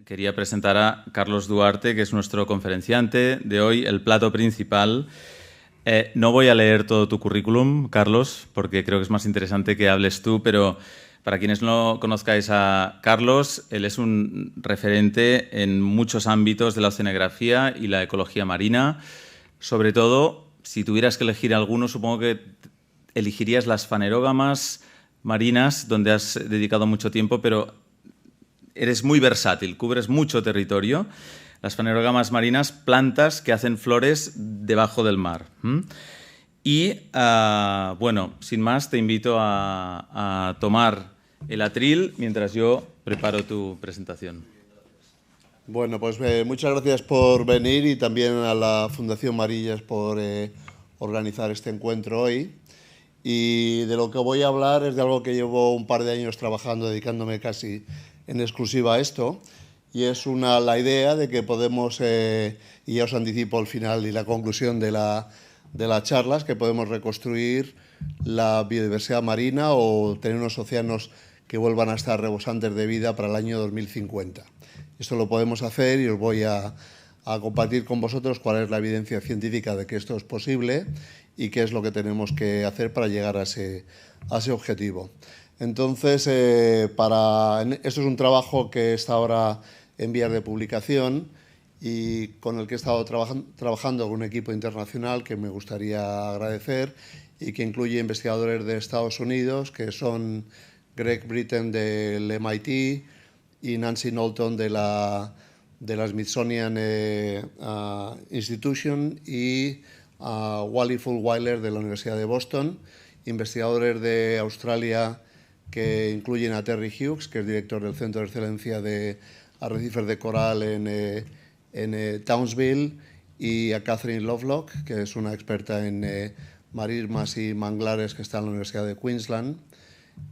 Quería presentar a Carlos Duarte, que es nuestro conferenciante de hoy, el plato principal. No voy a leer todo tu currículum, Carlos, porque creo que es más interesante que hables tú, pero para quienes no conozcáis a Carlos, él es un referente en muchos ámbitos de la oceanografía y la ecología marina. Sobre todo, si tuvieras que elegir alguno, supongo que elegirías las fanerógamas marinas, donde has dedicado mucho tiempo, pero eres muy versátil, cubres mucho territorio. Las fanerógamas marinas, plantas que hacen flores debajo del mar. Y, bueno, sin más, te invito a tomar el atril mientras yo preparo tu presentación. Bueno, pues muchas gracias por venir y también a la Fundación Marillas por organizar este encuentro hoy. Y de lo que voy a hablar es de algo que llevo un par de años trabajando, dedicándome casi en exclusiva a esto, y es la idea de que podemos, y ya os anticipo el final y la conclusión de la charla, es que podemos reconstruir la biodiversidad marina o tener unos océanos que vuelvan a estar rebosantes de vida para el año 2050. Esto lo podemos hacer y os voy a compartir con vosotros cuál es la evidencia científica de que esto es posible y qué es lo que tenemos que hacer para llegar a ese objetivo. Entonces, esto es un trabajo que está ahora en vías de publicación y con el que he estado trabajando con un equipo internacional que me gustaría agradecer y que incluye investigadores de Estados Unidos, que son Greg Britton del MIT y Nancy Knowlton de la Smithsonian Institution y Wally Fulwiler de la Universidad de Boston, investigadores de Australia que incluyen a Terry Hughes, que es director del Centro de Excelencia de Arrecifes de Coral en Townsville, y a Catherine Lovelock, que es una experta en marismas y manglares que está en la Universidad de Queensland.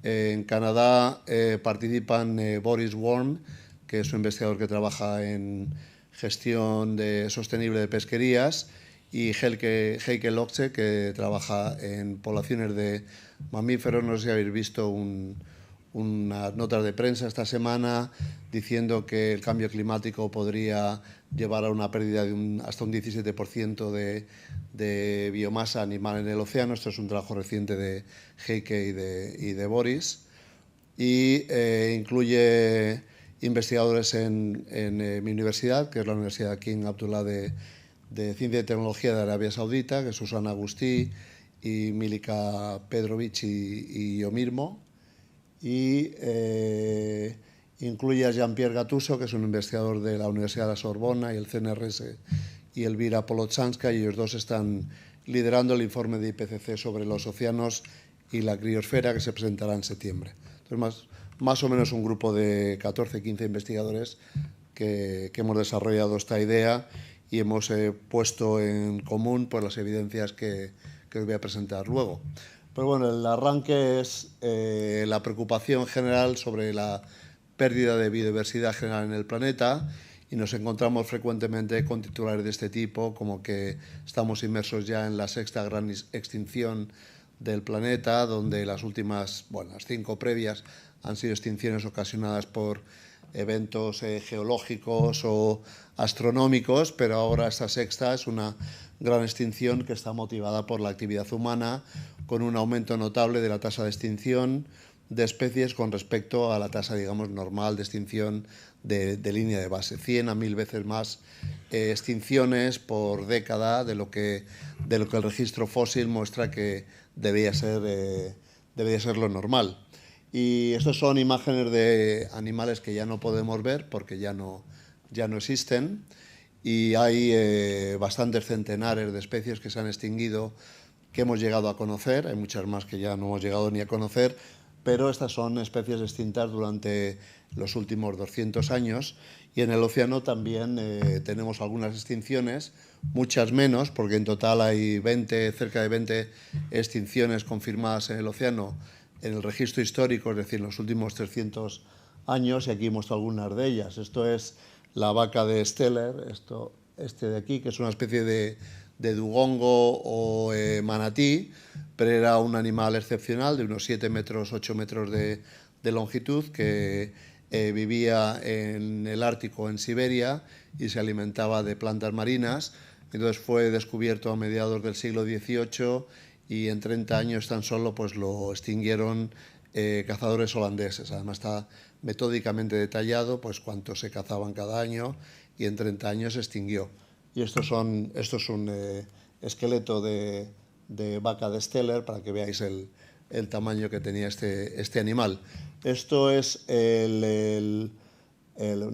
En Canadá participan Boris Worm, que es un investigador que trabaja en gestión sostenible de pesquerías, y Heike Lokce, que trabaja en poblaciones de mamíferos. No sé si habéis visto unas notas de prensa esta semana diciendo que el cambio climático podría llevar a una pérdida de hasta un 17% de biomasa animal en el océano. Esto es un trabajo reciente de Heike y de Boris. Y incluye investigadores en mi universidad, que es la Universidad King Abdullah de Ciencia y Tecnología de Arabia Saudita, que es Susana Agustí y Milika Pedrovic y yo mismo. Y incluye a Jean-Pierre Gattuso, que es un investigador de la Universidad de la Sorbona y el CNRS, y Elvira Polotsanska, y ellos dos están liderando el informe de IPCC sobre los océanos y la criosfera, que se presentará en septiembre. Entonces, más o menos un grupo de 14-15 investigadores que hemos desarrollado esta idea y hemos puesto en común pues, las evidencias que os voy a presentar luego. Pero bueno, el arranque es la preocupación general sobre la pérdida de biodiversidad general en el planeta, y nos encontramos frecuentemente con titulares de este tipo, como que estamos inmersos ya en la sexta gran extinción del planeta, donde las últimas, las 5 previas han sido extinciones ocasionadas por eventos geológicos o astronómicos, pero ahora esta sexta es una gran extinción que está motivada por la actividad humana, con un aumento notable de la tasa de extinción de especies con respecto a la tasa, digamos, normal de extinción de línea de base. 100 a 1000 veces más extinciones por década de lo que el registro fósil muestra que debería ser lo normal. Y estos son imágenes de animales que ya no podemos ver porque ya no existen, y hay bastantes centenares de especies que se han extinguido, que hemos llegado a conocer. Hay muchas más que ya no hemos llegado ni a conocer, pero estas son especies extintas durante los últimos 200 años. Y en el océano también tenemos algunas extinciones, muchas menos, porque en total hay cerca de 20 extinciones confirmadas en el océano en el registro histórico, es decir, en los últimos 300 años, y aquí muestro algunas de ellas. Esto es la vaca de Steller, este de aquí, que es una especie de dugongo o manatí, pero era un animal excepcional de unos 7 metros, 8 metros de longitud, que vivía en el Ártico, en Siberia, y se alimentaba de plantas marinas. Entonces fue descubierto a mediados del siglo XVIII y en 30 años tan solo pues lo extinguieron cazadores holandeses. Además está metódicamente detallado pues cuántos se cazaban cada año y en 30 años se extinguió. Y esto es un esqueleto de vaca de Steller para que veáis el tamaño que tenía este animal. Esto es no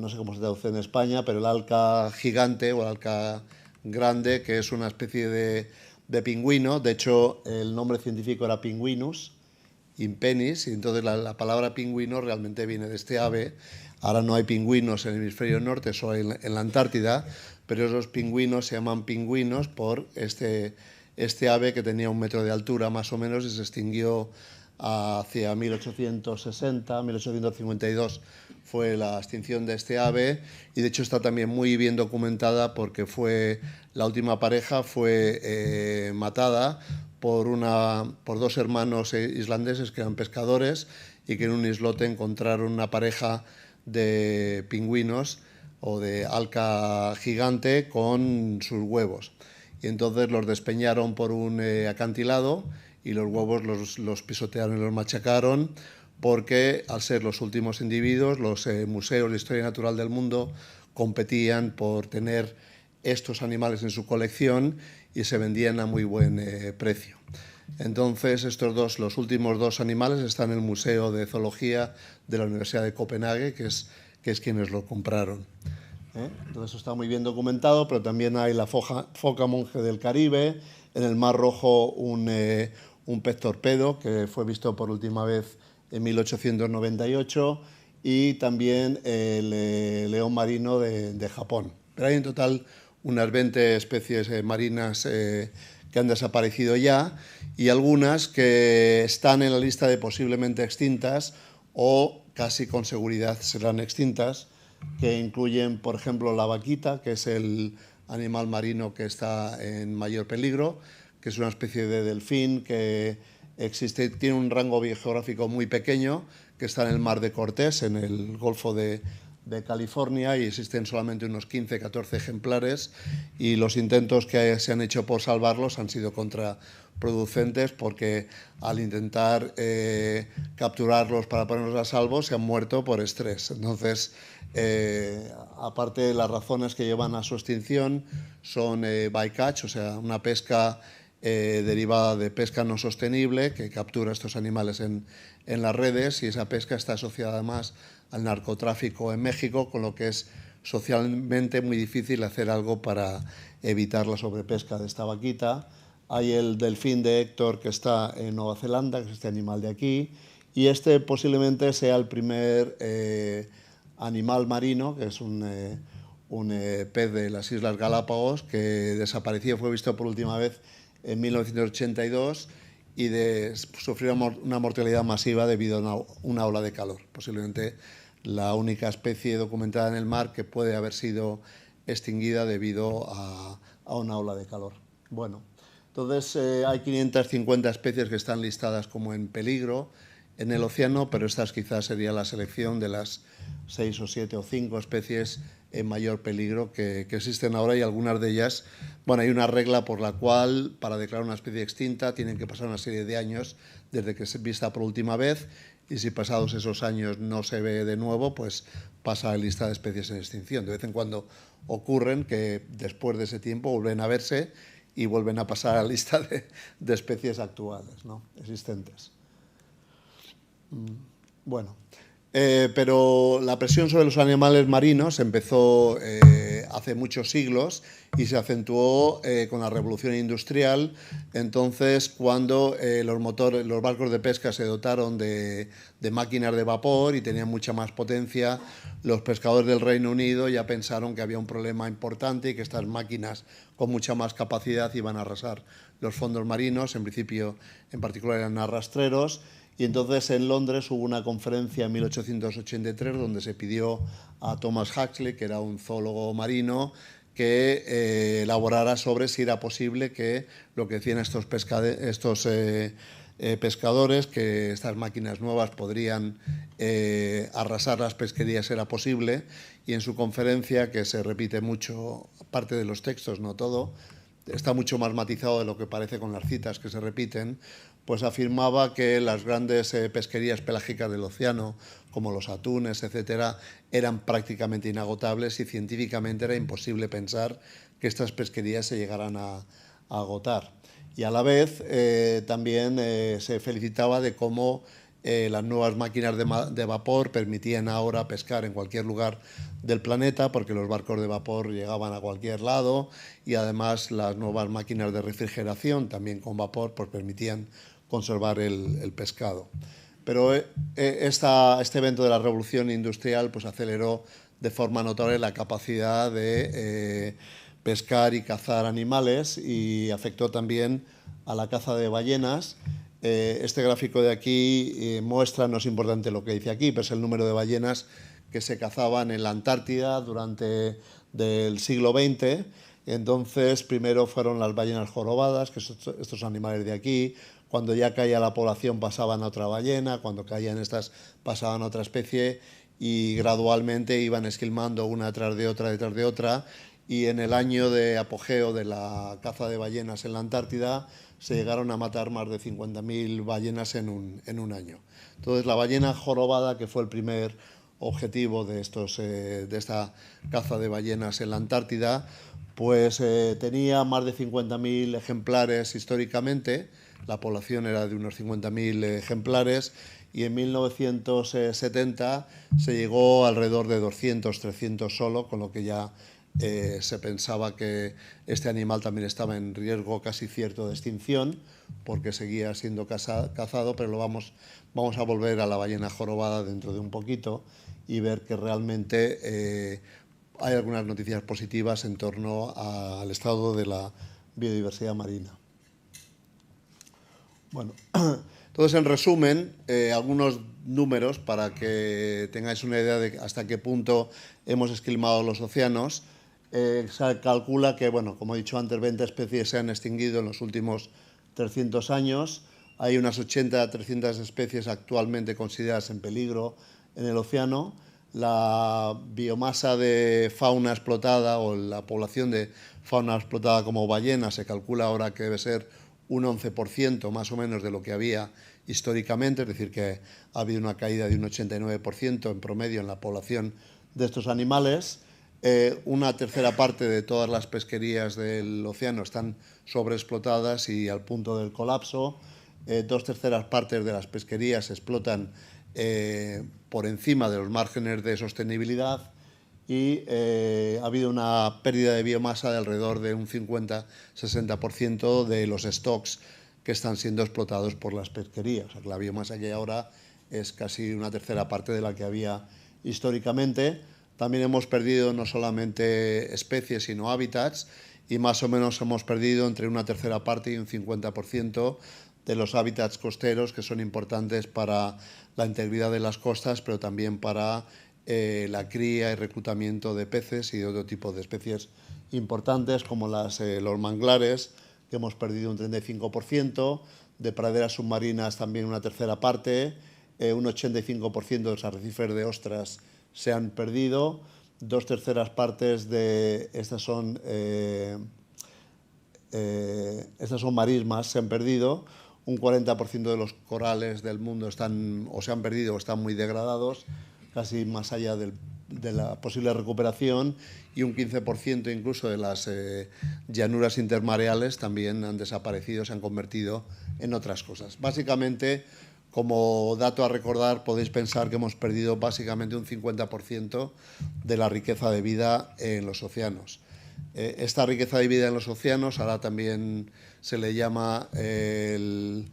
sé cómo se traduce en España, pero el alca gigante o el alca grande, que es una especie de pingüino. De hecho, el nombre científico era Pinguinus impennis, y entonces la palabra pingüino realmente viene de este ave. Ahora no hay pingüinos en el hemisferio norte, solo en la Antártida, pero esos pingüinos se llaman pingüinos por este ave que tenía 1 metro de altura más o menos y se extinguió hacia 1860, 1852 fue la extinción de este ave, y de hecho está también muy bien documentada porque la última pareja fue matada por 2 hermanos islandeses que eran pescadores y que en un islote encontraron una pareja de pingüinos o de alca gigante con sus huevos. Y entonces los despeñaron por un acantilado y los huevos los pisotearon y los machacaron, porque al ser los últimos individuos, los museos de historia natural del mundo competían por tener estos animales en su colección y se vendían a muy buen precio. Entonces los últimos 2 animales están en el Museo de Zoología de la Universidad de Copenhague, que es quienes lo compraron. Entonces está muy bien documentado, pero también hay la foca monje del Caribe, en el Mar Rojo un pez torpedo que fue visto por última vez en 1898 y también el león marino de Japón. Pero hay en total unas 20 especies marinas que han desaparecido ya y algunas que están en la lista de posiblemente extintas o casi con seguridad serán extintas, que incluyen, por ejemplo, la vaquita, que es el animal marino que está en mayor peligro, que es una especie de delfín que tiene un rango biogeográfico muy pequeño, que está en el Mar de Cortés, en el Golfo de California, y existen solamente unos 15-14 ejemplares, y los intentos que se han hecho por salvarlos han sido contraproducentes porque al intentar capturarlos para ponerlos a salvo se han muerto por estrés. Entonces, aparte de las razones que llevan a su extinción son bycatch, o sea, una pesca derivada de pesca no sostenible que captura estos animales en las redes, y esa pesca está asociada además al narcotráfico en México, con lo que es socialmente muy difícil hacer algo para evitar la sobrepesca de esta vaquita. Hay el delfín de Héctor, que está en Nueva Zelanda, que es este animal de aquí, y este posiblemente sea el primer animal marino, que es un pez de las Islas Galápagos, que desapareció, fue visto por última vez en 1982 y sufrió una mortalidad masiva debido a una ola de calor. Posiblemente la única especie documentada en el mar que puede haber sido extinguida debido a una ola de calor. Bueno, entonces hay 550 especies que están listadas como en peligro en el océano, pero estas quizás sería la selección de las 6 o 7 o 5 especies en mayor peligro que existen ahora, y algunas de ellas, bueno, hay una regla por la cual para declarar una especie extinta tienen que pasar una serie de años desde que se vista por última vez, y si pasados esos años no se ve de nuevo, pues pasa a la lista de especies en extinción. De vez en cuando ocurren que después de ese tiempo vuelven a verse y vuelven a pasar a la lista de especies actuales, ¿no?, existentes. Bueno, pero la presión sobre los animales marinos empezó hace muchos siglos y se acentuó con la revolución industrial. Entonces, cuando los barcos de pesca se dotaron de máquinas de vapor y tenían mucha más potencia, los pescadores del Reino Unido ya pensaron que había un problema importante y que estas máquinas con mucha más capacidad iban a arrasar los fondos marinos. En principio, en particular, eran arrastreros. Y entonces en Londres hubo una conferencia en 1883 donde se pidió a Thomas Huxley, que era un zoólogo marino, que elaborara sobre si era posible que lo que decían estos pescadores, que estas máquinas nuevas podrían arrasar las pesquerías, era posible, y en su conferencia, que se repite mucho, parte de los textos, no todo, está mucho más matizado de lo que parece con las citas que se repiten, pues afirmaba que las grandes pesquerías pelágicas del océano, como los atunes, etcétera, eran prácticamente inagotables y científicamente era imposible pensar que estas pesquerías se llegaran a agotar. Y a la vez también se felicitaba de cómo las nuevas máquinas de vapor permitían ahora pescar en cualquier lugar del planeta, porque los barcos de vapor llegaban a cualquier lado, y además las nuevas máquinas de refrigeración, también con vapor, pues permitían conservar el pescado. Pero este evento de la revolución industrial pues aceleró de forma notable la capacidad de pescar y cazar animales, y afectó también a la caza de ballenas. Este gráfico de aquí muestra, no es importante lo que dice aquí, pero es el número de ballenas que se cazaban en la Antártida durante el siglo XX. Entonces, primero fueron las ballenas jorobadas, que son estos animales de aquí. Cuando ya caía la población pasaban a otra ballena, cuando caían estas pasaban a otra especie, y gradualmente iban esquilmando una tras de otra, y en el año de apogeo de la caza de ballenas en la Antártida se llegaron a matar más de 50.000 ballenas en un año. Entonces, la ballena jorobada, que fue el primer objetivo de esta caza de ballenas en la Antártida, pues tenía más de 50.000 ejemplares históricamente. La población era de unos 50.000 ejemplares, y en 1970 se llegó alrededor de 200, 300 solo, con lo que ya se pensaba que este animal también estaba en riesgo casi cierto de extinción, porque seguía siendo cazado, pero vamos a volver a la ballena jorobada dentro de un poquito y ver que realmente hay algunas noticias positivas en torno al estado de la biodiversidad marina. Bueno, entonces, en resumen, algunos números para que tengáis una idea de hasta qué punto hemos esquilmado los océanos. Se calcula que, bueno, como he dicho antes, 20 especies se han extinguido en los últimos 300 años. Hay unas 80 a 300 especies actualmente consideradas en peligro en el océano. La biomasa de fauna explotada, o la población de fauna explotada como ballena, se calcula ahora que debe ser un 11% más o menos de lo que había históricamente, es decir, que ha habido una caída de un 89% en promedio en la población de estos animales. Una tercera parte de todas las pesquerías del océano están sobreexplotadas y al punto del colapso. 2/3 partes de las pesquerías se explotan por encima de los márgenes de sostenibilidad, y ha habido una pérdida de biomasa de alrededor de un 50-60% de los stocks que están siendo explotados por las pesquerías. O sea, que la biomasa que hay ahora es casi una tercera parte de la que había históricamente. También hemos perdido no solamente especies, sino hábitats, y más o menos hemos perdido entre una tercera parte y un 50% de los hábitats costeros, que son importantes para la integridad de las costas, pero también para la cría y reclutamiento de peces y de otro tipo de especies importantes, como los manglares, que hemos perdido un 35%, de praderas submarinas también una tercera parte, un 85% de los arrecifes de ostras se han perdido, 2/3 partes de estas son marismas se han perdido, un 40% de los corales del mundo se han perdido o están muy degradados, casi más allá de la posible recuperación, y un 15% incluso de las llanuras intermareales también han desaparecido, se han convertido en otras cosas. Básicamente, como dato a recordar, podéis pensar que hemos perdido básicamente un 50% de la riqueza de vida en los océanos. Esta riqueza de vida en los océanos ahora también se le llama el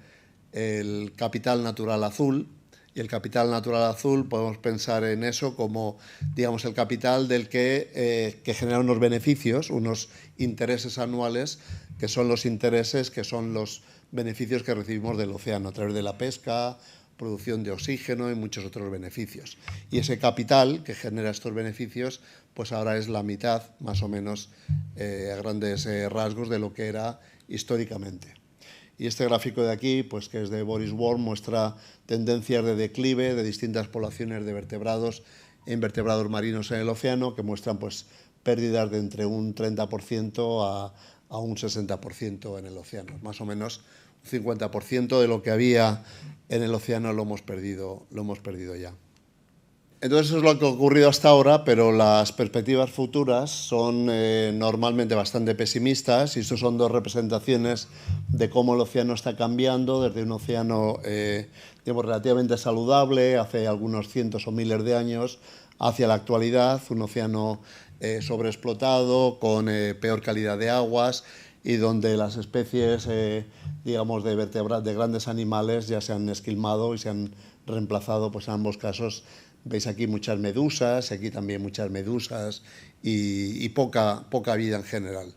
capital natural azul. Y el capital natural azul podemos pensar en eso como, digamos, el capital del que genera unos beneficios, unos intereses anuales, que son los intereses, que son los beneficios que recibimos del océano a través de la pesca, producción de oxígeno y muchos otros beneficios. Y ese capital que genera estos beneficios, pues ahora es la mitad, más o menos, a grandes rasgos, de lo que era históricamente. Y este gráfico de aquí, pues que es de Boris Worm, muestra tendencias de declive de distintas poblaciones de vertebrados e invertebrados marinos en el océano, que muestran pues pérdidas de entre un 30% a un 60% en el océano. Más o menos un 50% de lo que había en el océano lo hemos perdido ya. Entonces eso es lo que ha ocurrido hasta ahora, pero las perspectivas futuras son normalmente bastante pesimistas, y estos son dos representaciones de cómo el océano está cambiando desde un océano digamos, relativamente saludable hace algunos cientos o miles de años hacia la actualidad, un océano sobreexplotado, con peor calidad de aguas, y donde las especies digamos, de grandes animales ya se han esquilmado y se han reemplazado, pues en ambos casos. Veis aquí muchas medusas, aquí también muchas medusas y poca vida en general.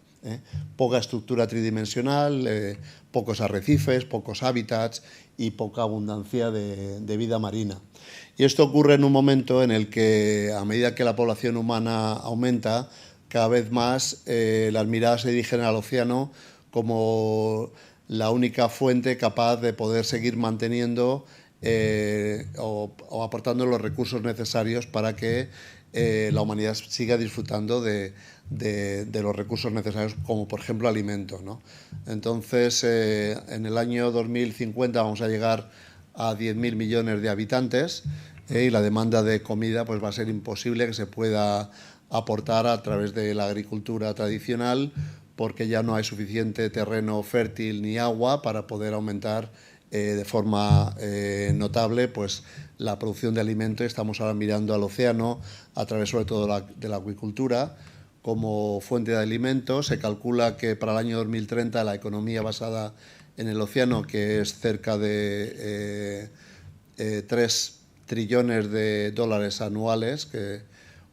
Poca estructura tridimensional, pocos arrecifes, pocos hábitats y poca abundancia de vida marina. Y esto ocurre en un momento en el que, a medida que la población humana aumenta, cada vez más las miradas se dirigen al océano como la única fuente capaz de poder seguir manteniendo o aportando los recursos necesarios para que la humanidad siga disfrutando de los recursos necesarios, como por ejemplo alimentos, ¿no? Entonces, en el año 2050 vamos a llegar a 10.000 millones de habitantes, y la demanda de comida pues va a ser imposible que se pueda aportar a través de la agricultura tradicional, porque ya no hay suficiente terreno fértil ni agua para poder aumentar de forma notable pues la producción de alimentos. Estamos ahora mirando al océano a través sobre todo de la acuicultura como fuente de alimentos. Se calcula que para el año 2030 la economía basada en el océano, que es cerca de 3 trillones de dólares anuales,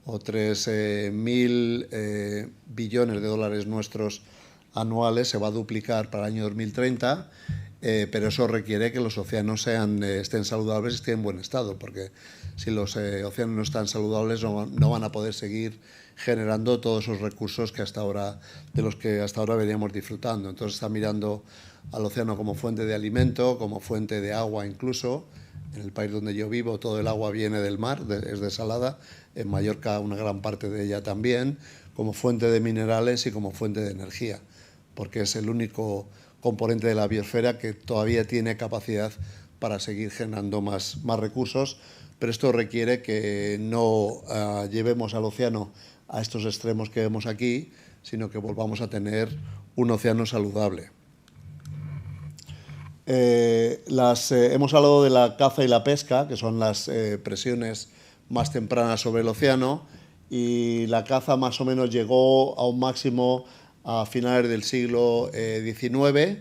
o 3.000 billones de dólares nuestros anuales, se va a duplicar para el año 2030. Pero eso requiere que los océanos estén saludables y estén en buen estado, porque si los océanos no están saludables no van a poder seguir generando todos esos recursos de los que hasta ahora veníamos disfrutando. Entonces está mirando al océano como fuente de alimento, como fuente de agua incluso. En el país donde yo vivo todo el agua viene del mar, es desalada. En Mallorca una gran parte de ella también, como fuente de minerales y como fuente de energía, porque es el único componente de la biosfera que todavía tiene capacidad para seguir generando más recursos, pero esto requiere que no llevemos al océano a estos extremos que vemos aquí, sino que volvamos a tener un océano saludable. Hemos hablado de la caza y la pesca, que son las presiones más tempranas sobre el océano, y la caza más o menos llegó a un máximo a finales del siglo XIX,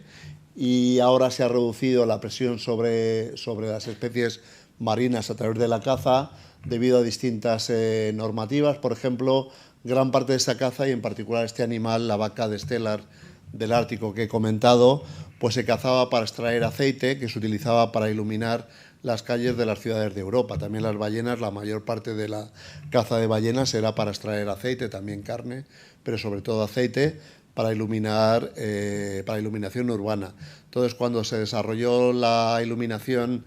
y ahora se ha reducido la presión sobre las especies marinas a través de la caza debido a distintas normativas. Por ejemplo, gran parte de esta caza, y en particular este animal, la vaca de Steller del Ártico que he comentado, pues se cazaba para extraer aceite que se utilizaba para iluminar las calles de las ciudades de Europa. También las ballenas, la mayor parte de la caza de ballenas era para extraer aceite, también carne, pero sobre todo aceite, para iluminación urbana. Entonces, cuando se desarrolló la iluminación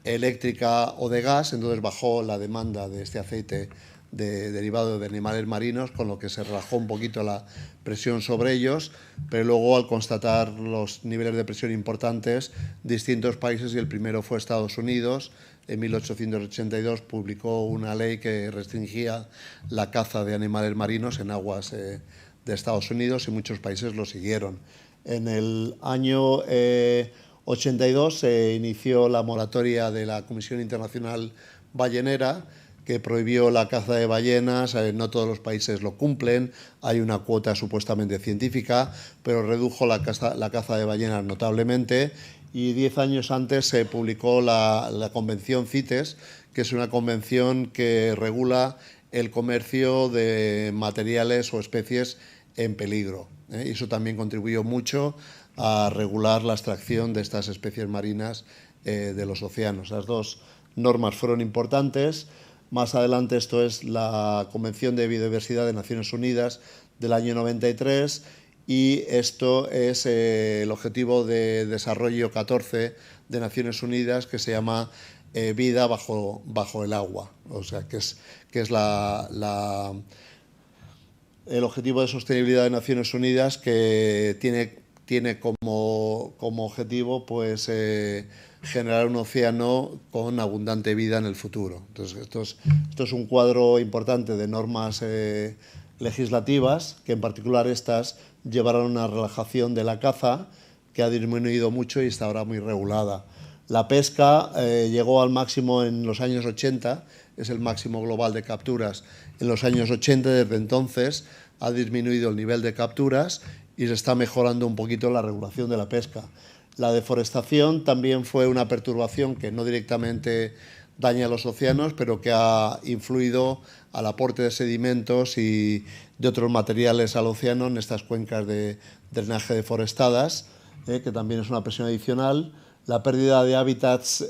eléctrica o de gas, entonces bajó la demanda de este aceite derivado de animales marinos, con lo que se relajó un poquito la presión sobre ellos, pero luego, al constatar los niveles de presión importantes, distintos países, y el primero fue Estados Unidos, en 1882 publicó una ley que restringía la caza de animales marinos en aguas de Estados Unidos, y muchos países lo siguieron. En el año 82 se inició la moratoria de la Comisión Internacional Ballenera, que prohibió la caza de ballenas. No todos los países lo cumplen, hay una cuota supuestamente científica, pero redujo la caza de ballenas notablemente. Y 10 años antes se publicó la Convención CITES, que es una convención que regula el comercio de materiales o especies en peligro. Y eso también contribuyó mucho a regular la extracción de estas especies marinas de los océanos. Las dos normas fueron importantes. Más adelante, esto es la Convención de Biodiversidad de Naciones Unidas del año 93, y esto es el Objetivo de Desarrollo 14 de Naciones Unidas, que se llama vida bajo el agua, o sea, que es el Objetivo de Sostenibilidad de Naciones Unidas, que tiene como objetivo pues generar un océano con abundante vida en el futuro. Entonces, esto es un cuadro importante de normas legislativas, que en particular estas llevaron a una relajación de la caza, que ha disminuido mucho y está ahora muy regulada. La pesca llegó al máximo en los años 80, es el máximo global de capturas en los años 80. Desde entonces ha disminuido el nivel de capturas y se está mejorando un poquito la regulación de la pesca. La deforestación también fue una perturbación que no directamente daña a los océanos, pero que ha influido al aporte de sedimentos y de otros materiales al océano en estas cuencas de drenaje deforestadas, que también es una presión adicional. La pérdida de hábitats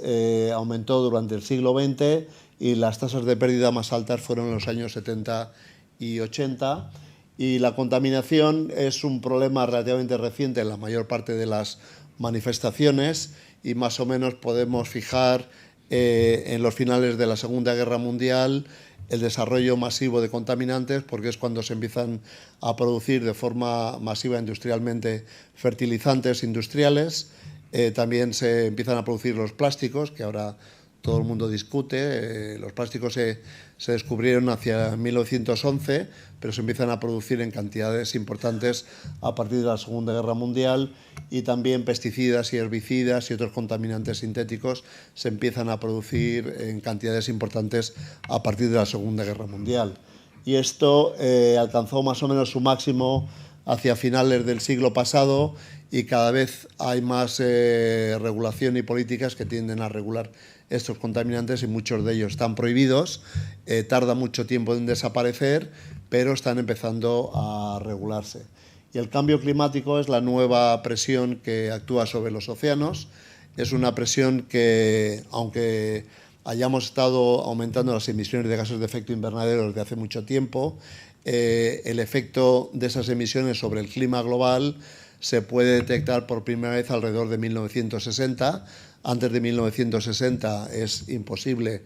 aumentó durante el siglo XX y las tasas de pérdida más altas fueron en los años 70 y 80. Y la contaminación es un problema relativamente reciente en la mayor parte de las manifestaciones, y más o menos podemos fijar en los finales de la Segunda Guerra Mundial el desarrollo masivo de contaminantes, porque es cuando se empiezan a producir de forma masiva industrialmente fertilizantes industriales. También se empiezan a producir los plásticos, que ahora todo el mundo discute. Los plásticos se descubrieron hacia 1911, pero se empiezan a producir en cantidades importantes a partir de la Segunda Guerra Mundial, y también pesticidas y herbicidas y otros contaminantes sintéticos se empiezan a producir en cantidades importantes a partir de la Segunda Guerra Mundial. Y esto alcanzó más o menos su máximo hacia finales del siglo pasado, y cada vez hay más regulación y políticas que tienden a regular estos contaminantes, y muchos de ellos están prohibidos. Tarda mucho tiempo en desaparecer, pero están empezando a regularse. Y el cambio climático es la nueva presión que actúa sobre los océanos. Es una presión que, aunque hayamos estado aumentando las emisiones de gases de efecto invernadero desde hace mucho tiempo, el efecto de esas emisiones sobre el clima global se puede detectar por primera vez alrededor de 1960. Antes de 1960 es imposible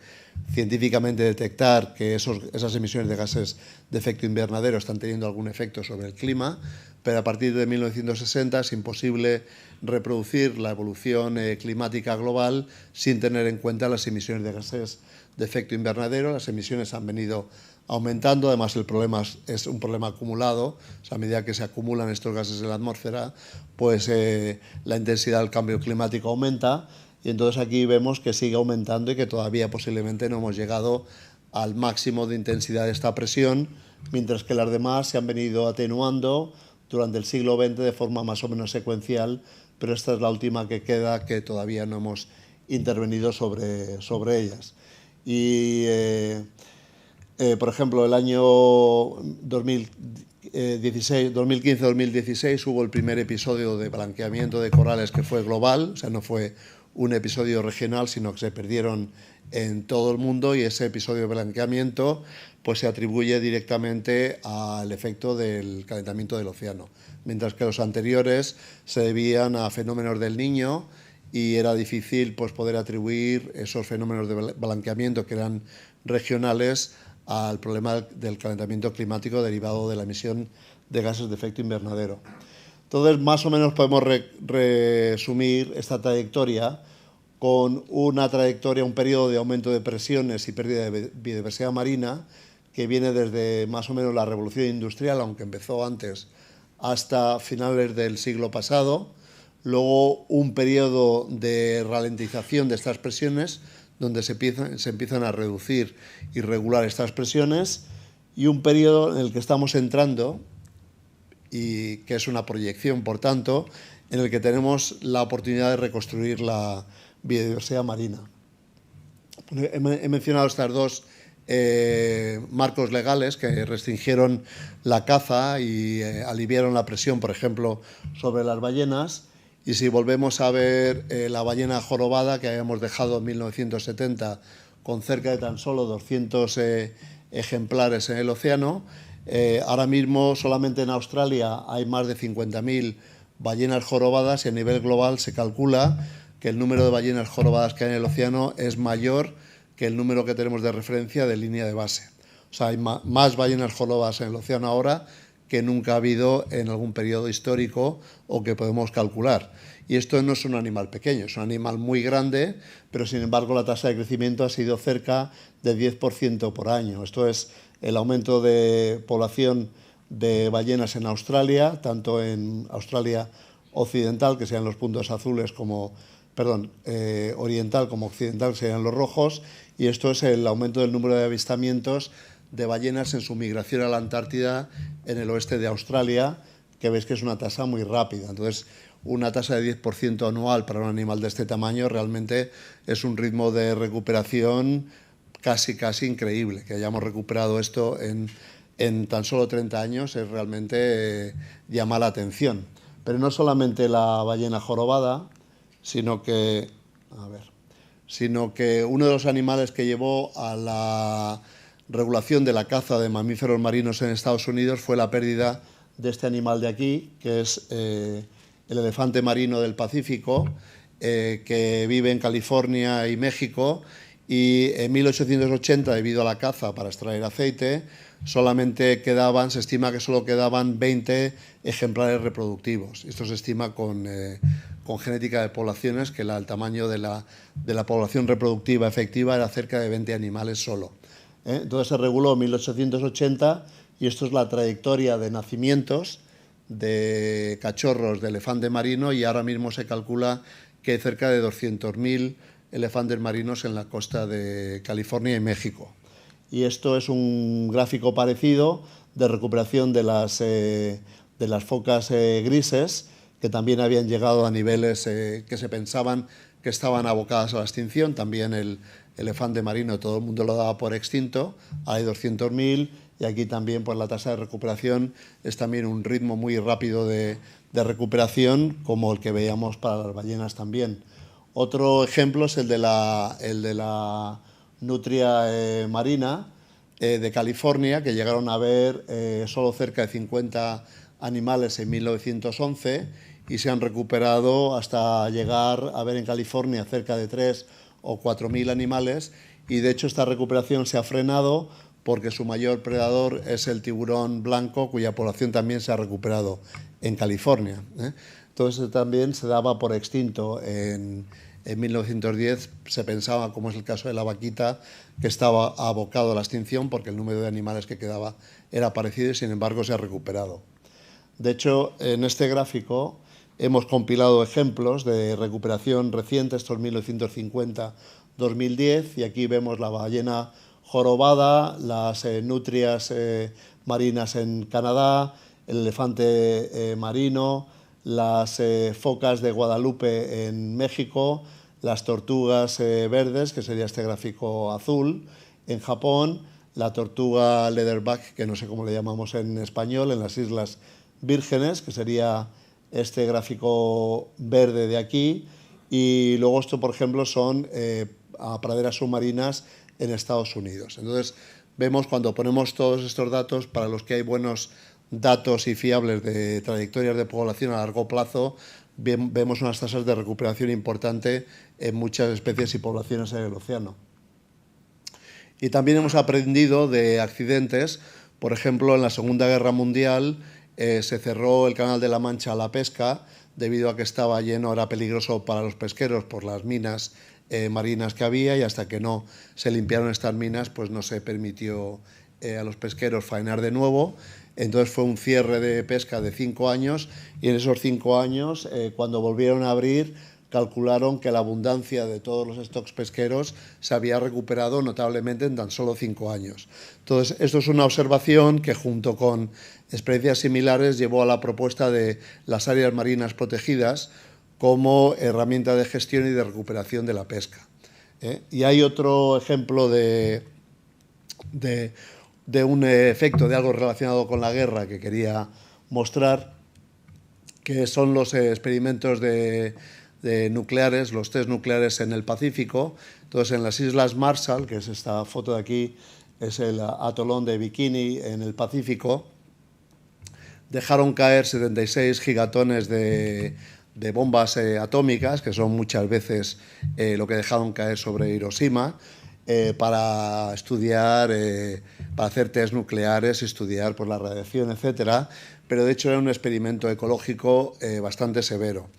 científicamente detectar que esas emisiones de gases de efecto invernadero están teniendo algún efecto sobre el clima, pero a partir de 1960 es imposible reproducir la evolución climática global sin tener en cuenta las emisiones de gases de efecto invernadero. Las emisiones han venido aumentando, además el problema es un problema acumulado. O sea, a medida que se acumulan estos gases en la atmósfera, pues la intensidad del cambio climático aumenta, y entonces aquí vemos que sigue aumentando y que todavía posiblemente no hemos llegado al máximo de intensidad de esta presión, mientras que las demás se han venido atenuando durante el siglo XX de forma más o menos secuencial, pero esta es la última que queda, que todavía no hemos intervenido sobre ellas. Y por ejemplo, el año 2015-2016 hubo el primer episodio de blanqueamiento de corales que fue global, o sea, no fue un episodio regional, sino que se perdieron en todo el mundo, y ese episodio de blanqueamiento pues se atribuye directamente al efecto del calentamiento del océano, mientras que los anteriores se debían a fenómenos del Niño, y era difícil pues poder atribuir esos fenómenos de blanqueamiento, que eran regionales, al problema del calentamiento climático derivado de la emisión de gases de efecto invernadero. Entonces, más o menos podemos resumir esta trayectoria con una trayectoria, un periodo de aumento de presiones y pérdida de biodiversidad marina, que viene desde más o menos la revolución industrial, aunque empezó antes, hasta finales del siglo pasado. Luego un periodo de ralentización de estas presiones, donde se empiezan a reducir y regular estas presiones, y un periodo en el que estamos entrando, y que es una proyección, por tanto, en el que tenemos la oportunidad de reconstruir la biodiversidad marina. He mencionado estas dos marcos legales que restringieron la caza y aliviaron la presión, por ejemplo, sobre las ballenas. Y si volvemos a ver la ballena jorobada, que habíamos dejado en 1970 con cerca de tan solo 200 ejemplares en el océano, Ahora mismo solamente en Australia hay más de 50.000 ballenas jorobadas y a nivel global se calcula que el número de ballenas jorobadas que hay en el océano es mayor que el número que tenemos de referencia de línea de base. O sea, hay más ballenas jorobadas en el océano ahora que nunca ha habido en algún periodo histórico o que podemos calcular. Y esto no es un animal pequeño, es un animal muy grande, pero sin embargo la tasa de crecimiento ha sido cerca del 10% por año. Esto es el aumento de población de ballenas en Australia, tanto en Australia occidental, que sean los puntos azules, como, perdón, oriental como occidental, que serían los rojos, y esto es el aumento del número de avistamientos de ballenas en su migración a la Antártida en el oeste de Australia, que veis que es una tasa muy rápida. Entonces, una tasa de 10% anual para un animal de este tamaño realmente es un ritmo de recuperación casi increíble. Que hayamos recuperado esto en tan solo 30 años es realmente llama la atención. Pero no solamente la ballena jorobada, sino que uno de los animales que llevó a la regulación de la caza de mamíferos marinos en Estados Unidos fue la pérdida de este animal de aquí, que es el elefante marino del Pacífico, que vive en California y México, y en 1880, debido a la caza para extraer aceite, se estima que solo quedaban 20 ejemplares reproductivos. Esto se estima con genética de poblaciones, que el tamaño de la población reproductiva efectiva era cerca de 20 animales solo. Entonces se reguló en 1880 y esto es la trayectoria de nacimientos de cachorros de elefante marino, y ahora mismo se calcula que hay cerca de 200.000 elefantes marinos en la costa de California y México. Y esto es un gráfico parecido de recuperación de las focas grises, que también habían llegado a niveles que se pensaban que estaban abocadas a la extinción. También el elefante marino todo el mundo lo daba por extinto, hay 200.000, y aquí también pues, la tasa de recuperación es también un ritmo muy rápido de recuperación, como el que veíamos para las ballenas también. Otro ejemplo es el de la nutria marina de California, que llegaron a ver solo cerca de 50 animales en 1911 y se han recuperado hasta llegar a ver en California cerca de 3.000 o 4.000 animales, y de hecho esta recuperación se ha frenado porque su mayor predador es el tiburón blanco, cuya población también se ha recuperado en California. Entonces también se daba por extinto en 1910, se pensaba, como es el caso de la vaquita, que estaba abocado a la extinción porque el número de animales que quedaba era parecido y sin embargo se ha recuperado. De hecho, en este gráfico hemos compilado ejemplos de recuperación reciente, estos 1950-2010, y aquí vemos la ballena jorobada, las nutrias marinas en Canadá, el elefante marino, las focas de Guadalupe en México, las tortugas verdes, que sería este gráfico azul, en Japón, la tortuga leatherback, que no sé cómo le llamamos en español, en las Islas Vírgenes, que sería este gráfico verde de aquí, y luego esto, por ejemplo, son praderas submarinas en Estados Unidos. Entonces, vemos cuando ponemos todos estos datos, para los que hay buenos datos y fiables de trayectorias de población a largo plazo, vemos unas tasas de recuperación importante en muchas especies y poblaciones en el océano. Y también hemos aprendido de accidentes. Por ejemplo, en la Segunda Guerra Mundial se cerró el Canal de la Mancha a la pesca debido a que estaba lleno, era peligroso para los pesqueros por las minas marinas que había, y hasta que no se limpiaron estas minas pues no se permitió a los pesqueros faenar de nuevo. Entonces fue un cierre de pesca de 5 años, y en esos 5 años, cuando volvieron a abrir, calcularon que la abundancia de todos los stocks pesqueros se había recuperado notablemente en tan solo 5 años. Entonces, esto es una observación que, junto con experiencias similares, llevó a la propuesta de las áreas marinas protegidas como herramienta de gestión y de recuperación de la pesca. Y hay otro ejemplo de un efecto de algo relacionado con la guerra que quería mostrar, que son los experimentos de nucleares, los test nucleares en el Pacífico. Entonces, en las Islas Marshall, que es esta foto de aquí, es el atolón de Bikini en el Pacífico, dejaron caer 76 gigatones de bombas atómicas, que son muchas veces lo que dejaron caer sobre Hiroshima, para estudiar, para hacer test nucleares, estudiar por la radiación, etcétera. Pero de hecho era un experimento ecológico bastante severo,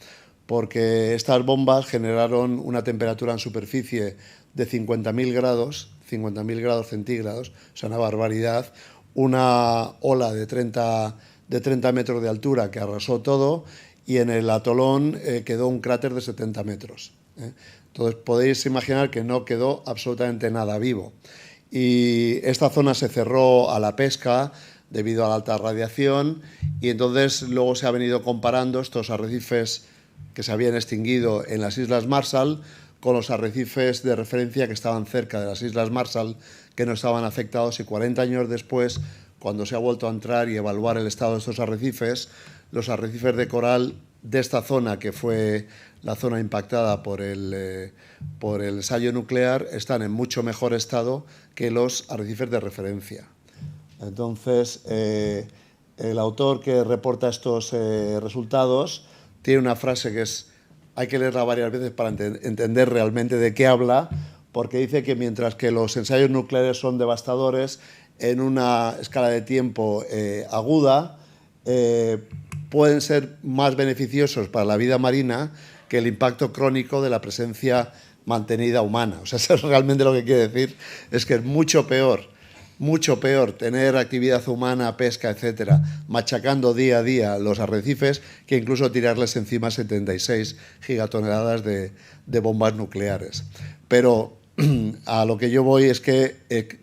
porque estas bombas generaron una temperatura en superficie de 50.000 grados centígrados, o sea, una barbaridad, una ola de 30 metros de altura que arrasó todo, y en el atolón quedó un cráter de 70 metros. Entonces podéis imaginar que no quedó absolutamente nada vivo. Y esta zona se cerró a la pesca debido a la alta radiación, y entonces luego se ha venido comparando estos arrecifes que se habían extinguido en las Islas Marshall con los arrecifes de referencia que estaban cerca de las Islas Marshall, que no estaban afectados, y 40 años después, cuando se ha vuelto a entrar y evaluar el estado de estos arrecifes, los arrecifes de coral de esta zona, que fue la zona impactada por el ensayo nuclear, están en mucho mejor estado que los arrecifes de referencia. Entonces, el autor que reporta estos resultados tiene una frase que hay que leerla varias veces para entender realmente de qué habla, porque dice que mientras que los ensayos nucleares son devastadores en una escala de tiempo aguda, pueden ser más beneficiosos para la vida marina que el impacto crónico de la presencia mantenida humana. O sea, eso es realmente lo que quiere decir, es que es mucho peor tener actividad humana, pesca, etcétera, machacando día a día los arrecifes, que incluso tirarles encima 76 gigatoneladas de bombas nucleares. Pero a lo que yo voy es que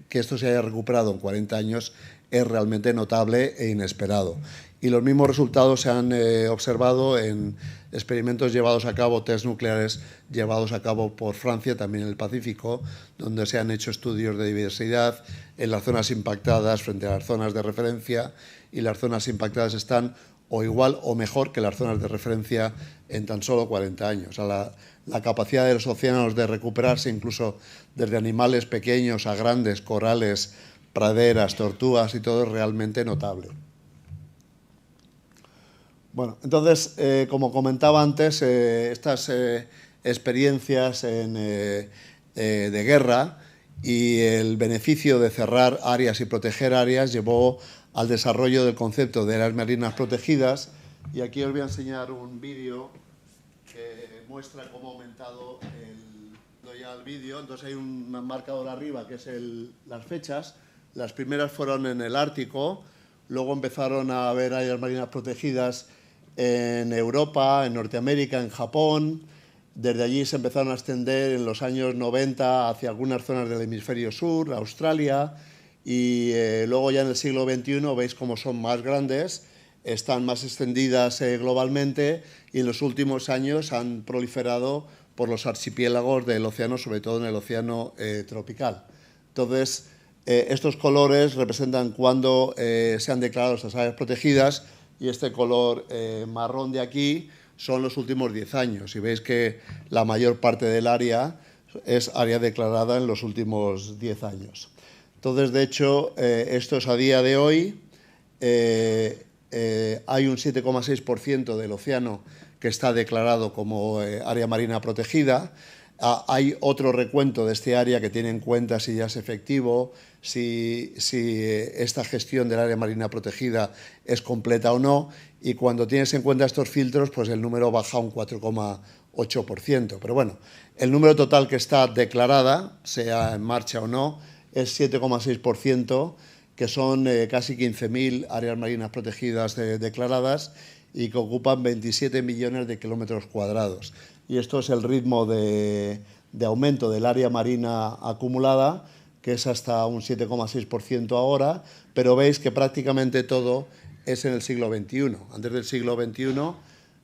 esto se haya recuperado en 40 años es realmente notable e inesperado. Y los mismos resultados se han observado en experimentos llevados a cabo, test nucleares llevados a cabo por Francia, también en el Pacífico, donde se han hecho estudios de diversidad en las zonas impactadas frente a las zonas de referencia, y las zonas impactadas están o igual o mejor que las zonas de referencia en tan solo 40 años. O sea, la capacidad de los océanos de recuperarse, incluso desde animales pequeños a grandes, corales, praderas, tortugas y todo, es realmente notable. Bueno, entonces, como comentaba antes, estas experiencias de guerra y el beneficio de cerrar áreas y proteger áreas llevó al desarrollo del concepto de áreas marinas protegidas, y aquí os voy a enseñar un vídeo que muestra cómo ha aumentado el vídeo. Entonces hay un marcador arriba que es las fechas. Las primeras fueron en el Ártico, luego empezaron a haber áreas marinas protegidas en Europa, en Norteamérica, en Japón. Desde allí se empezaron a extender en los años 90 hacia algunas zonas del hemisferio sur, Australia, y luego ya en el siglo XXI veis cómo son más grandes, están más extendidas globalmente, y en los últimos años han proliferado por los archipiélagos del océano, sobre todo en el océano tropical. Entonces, estos colores representan cuando se han declarado estas áreas protegidas, y este color marrón de aquí son los últimos 10 años. Y veis que la mayor parte del área es área declarada en los últimos 10 años. Entonces, de hecho, esto es a día de hoy. Hay un 7,6% del océano que está declarado como área marina protegida. Hay otro recuento de este área que tiene en cuenta si ya es efectivo, si esta gestión del área marina protegida es completa o no, y cuando tienes en cuenta estos filtros, pues el número baja a un 4,8%. Pero bueno, el número total que está declarada, sea en marcha o no, es 7,6%, que son casi 15.000 áreas marinas protegidas declaradas, y que ocupan 27 millones de kilómetros cuadrados. Y esto es el ritmo de aumento del área marina acumulada, que es hasta un 7,6% ahora, pero veis que prácticamente todo es en el siglo XXI. Antes del siglo XXI,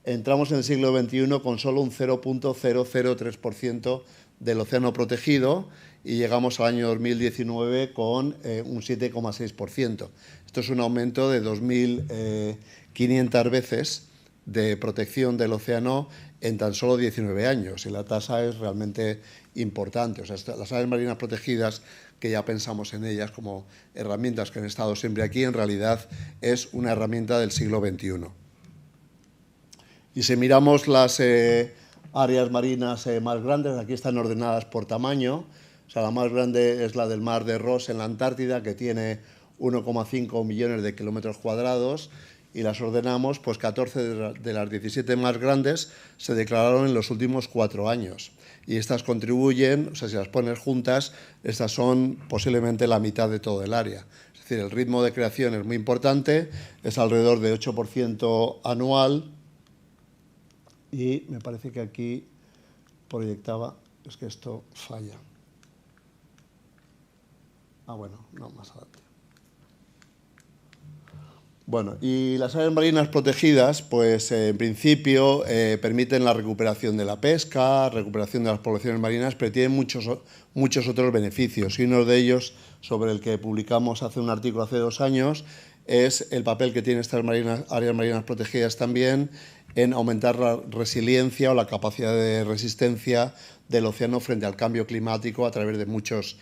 entramos en el siglo XXI con solo un 0,003% del océano protegido, y llegamos al año 2019 con un 7,6%. Esto es un aumento de 2.500 veces de protección del océano en tan solo 19 años, y la tasa es realmente importante. O sea, las áreas marinas protegidas que ya pensamos en ellas como herramientas que han estado siempre aquí, en realidad es una herramienta del siglo XXI. Y si miramos las áreas marinas más grandes, aquí están ordenadas por tamaño. O sea, la más grande es la del mar de Ross en la Antártida, que tiene 1,5 millones de kilómetros cuadrados, y las ordenamos, pues 14 de las 17 más grandes se declararon en los últimos 4 años. Y estas contribuyen, o sea, si las pones juntas, estas son posiblemente la mitad de todo el área. Es decir, el ritmo de creación es muy importante, es alrededor de 8% anual, y me parece que aquí proyectaba, es que esto falla. Bueno, no, más adelante. Bueno, y las áreas marinas protegidas, pues en principio permiten la recuperación de la pesca, recuperación de las poblaciones marinas, pero tienen muchos otros beneficios. Y uno de ellos, sobre el que publicamos un artículo hace 2 años, es el papel que tienen estas áreas marinas protegidas también en aumentar la resiliencia o la capacidad de resistencia del océano frente al cambio climático a través de muchos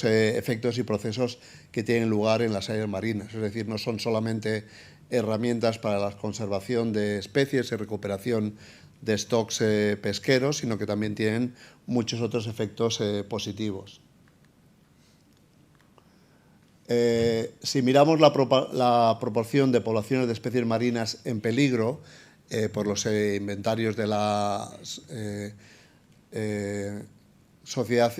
efectos y procesos que tienen lugar en las áreas marinas. Es decir, no son solamente herramientas para la conservación de especies y recuperación de stocks pesqueros, sino que también tienen muchos otros efectos positivos. Si miramos la proporción de poblaciones de especies marinas en peligro por los inventarios de la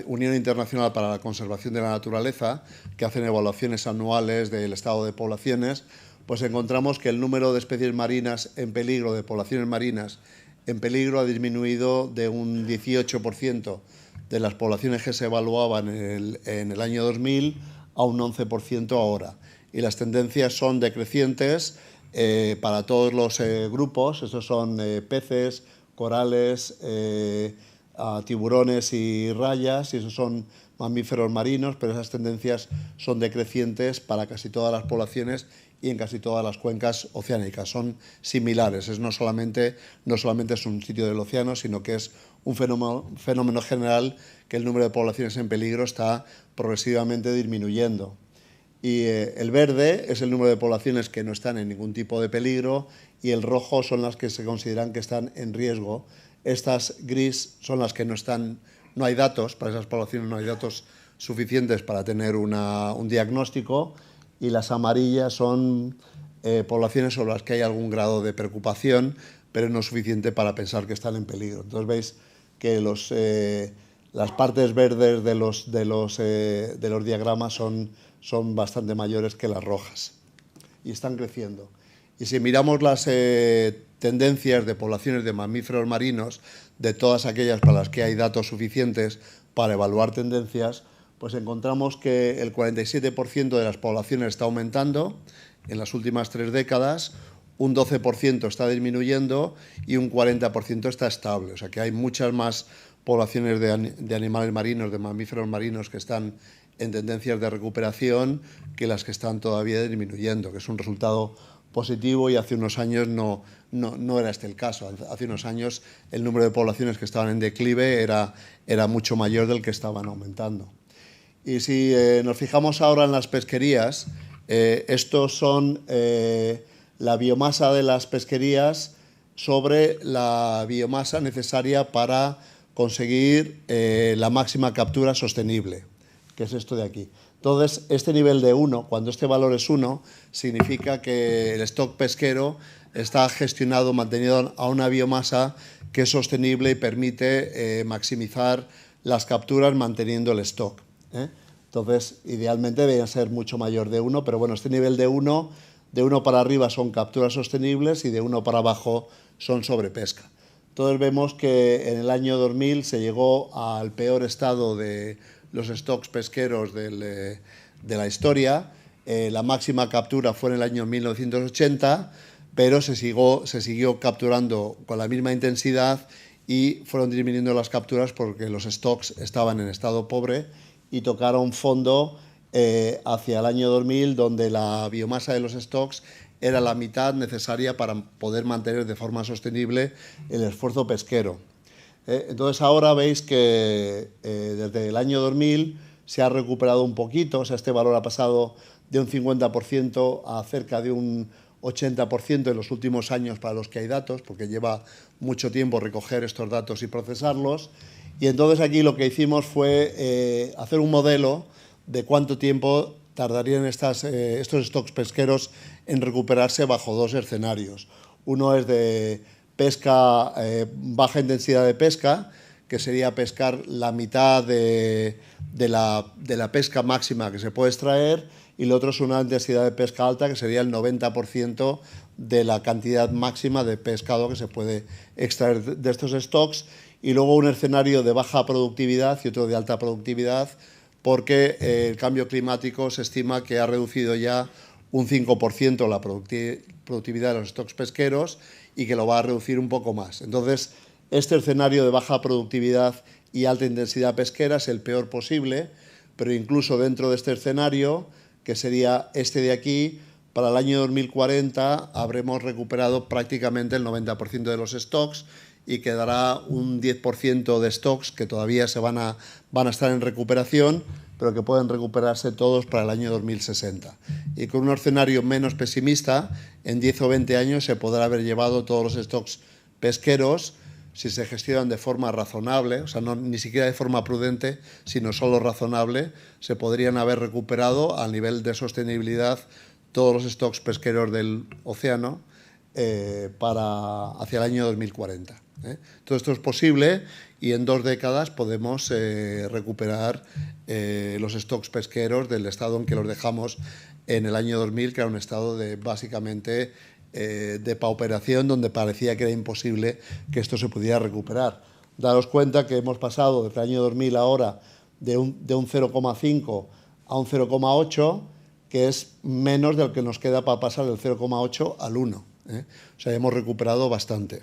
Unión Internacional para la Conservación de la Naturaleza, que hacen evaluaciones anuales del estado de poblaciones, pues encontramos que el número de especies marinas en peligro, de poblaciones marinas en peligro, ha disminuido de un 18% de las poblaciones que se evaluaban en el año 2000 a un 11% ahora. Y las tendencias son decrecientes para todos los grupos. Estos son peces, corales, tiburones y rayas, y esos son mamíferos marinos, pero esas tendencias son decrecientes para casi todas las poblaciones y en casi todas las cuencas oceánicas. Son similares, no solamente es un sitio del océano, sino que es un fenómeno general, que el número de poblaciones en peligro está progresivamente disminuyendo. Y el verde es el número de poblaciones que no están en ningún tipo de peligro, y el rojo son las que se consideran que están en riesgo. Estas gris son las que no hay datos, para esas poblaciones no hay datos suficientes para tener un diagnóstico, y las amarillas son poblaciones sobre las que hay algún grado de preocupación, pero no suficiente para pensar que están en peligro. Entonces veis que las partes verdes de los diagramas son bastante mayores que las rojas, y están creciendo. Y si miramos las tendencias de poblaciones de mamíferos marinos, de todas aquellas para las que hay datos suficientes para evaluar tendencias, pues encontramos que el 47% de las poblaciones está aumentando en las últimas 3 décadas, un 12% está disminuyendo y un 40% está estable. O sea que hay muchas más poblaciones de animales marinos, de mamíferos marinos, que están en tendencias de recuperación que las que están todavía disminuyendo, que es un resultado positivo, y hace unos años no era este el caso. Hace unos años el número de poblaciones que estaban en declive era mucho mayor del que estaban aumentando. Y si nos fijamos ahora en las pesquerías, estos son la biomasa de las pesquerías sobre la biomasa necesaria para conseguir la máxima captura sostenible, que es esto de aquí. Entonces, este nivel de 1, cuando este valor es 1, significa que el stock pesquero está gestionado, mantenido a una biomasa que es sostenible y permite maximizar las capturas manteniendo el stock. Entonces, idealmente debería ser mucho mayor de 1, pero bueno, este nivel de 1 para arriba son capturas sostenibles y de 1 para abajo son sobrepesca. Entonces vemos que en el año 2000 se llegó al peor estado de los stocks pesqueros de la historia. La máxima captura fue en el año 1980, pero se siguió capturando con la misma intensidad y fueron disminuyendo las capturas porque los stocks estaban en estado pobre y tocaron fondo hacia el año 2000, donde la biomasa de los stocks era la mitad necesaria para poder mantener de forma sostenible el esfuerzo pesquero. Entonces ahora veis que desde el año 2000 se ha recuperado un poquito, o sea, este valor ha pasado de un 50% a cerca de un 80% en los últimos años para los que hay datos, porque lleva mucho tiempo recoger estos datos y procesarlos. Y entonces aquí lo que hicimos fue hacer un modelo de cuánto tiempo tardarían estos stocks pesqueros en recuperarse bajo dos escenarios. Uno es de pesca, baja intensidad de pesca, que sería pescar la mitad de la pesca máxima que se puede extraer, y el otro es una intensidad de pesca alta, que sería el 90% de la cantidad máxima de pescado que se puede extraer de estos stocks, y luego un escenario de baja productividad y otro de alta productividad, porque el cambio climático se estima que ha reducido ya un 5% la productividad de los stocks pesqueros y que lo va a reducir un poco más. Entonces, este escenario de baja productividad y alta intensidad pesquera es el peor posible, pero incluso dentro de este escenario, que sería este de aquí, para el año 2040 habremos recuperado prácticamente el 90% de los stocks y quedará un 10% de stocks que todavía van a estar en recuperación, pero que pueden recuperarse todos para el año 2060. Y con un escenario menos pesimista, en 10 o 20 años se podrá haber llevado todos los stocks pesqueros, si se gestionan de forma razonable, o sea, ni siquiera de forma prudente, sino solo razonable, se podrían haber recuperado a nivel de sostenibilidad todos los stocks pesqueros del océano hacia el año 2040. Todo esto es posible y en 2 décadas podemos recuperar los stocks pesqueros del estado en que los dejamos en el año 2000, que era un estado de básicamente de pauperación, donde parecía que era imposible que esto se pudiera recuperar. Daros cuenta que hemos pasado desde el año 2000 ahora de un 0,5 a un 0,8, que es menos del que nos queda para pasar del 0,8 al 1. O sea, hemos recuperado bastante.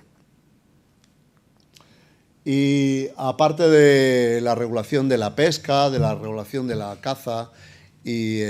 Y aparte de la regulación de la pesca, de la regulación de la caza y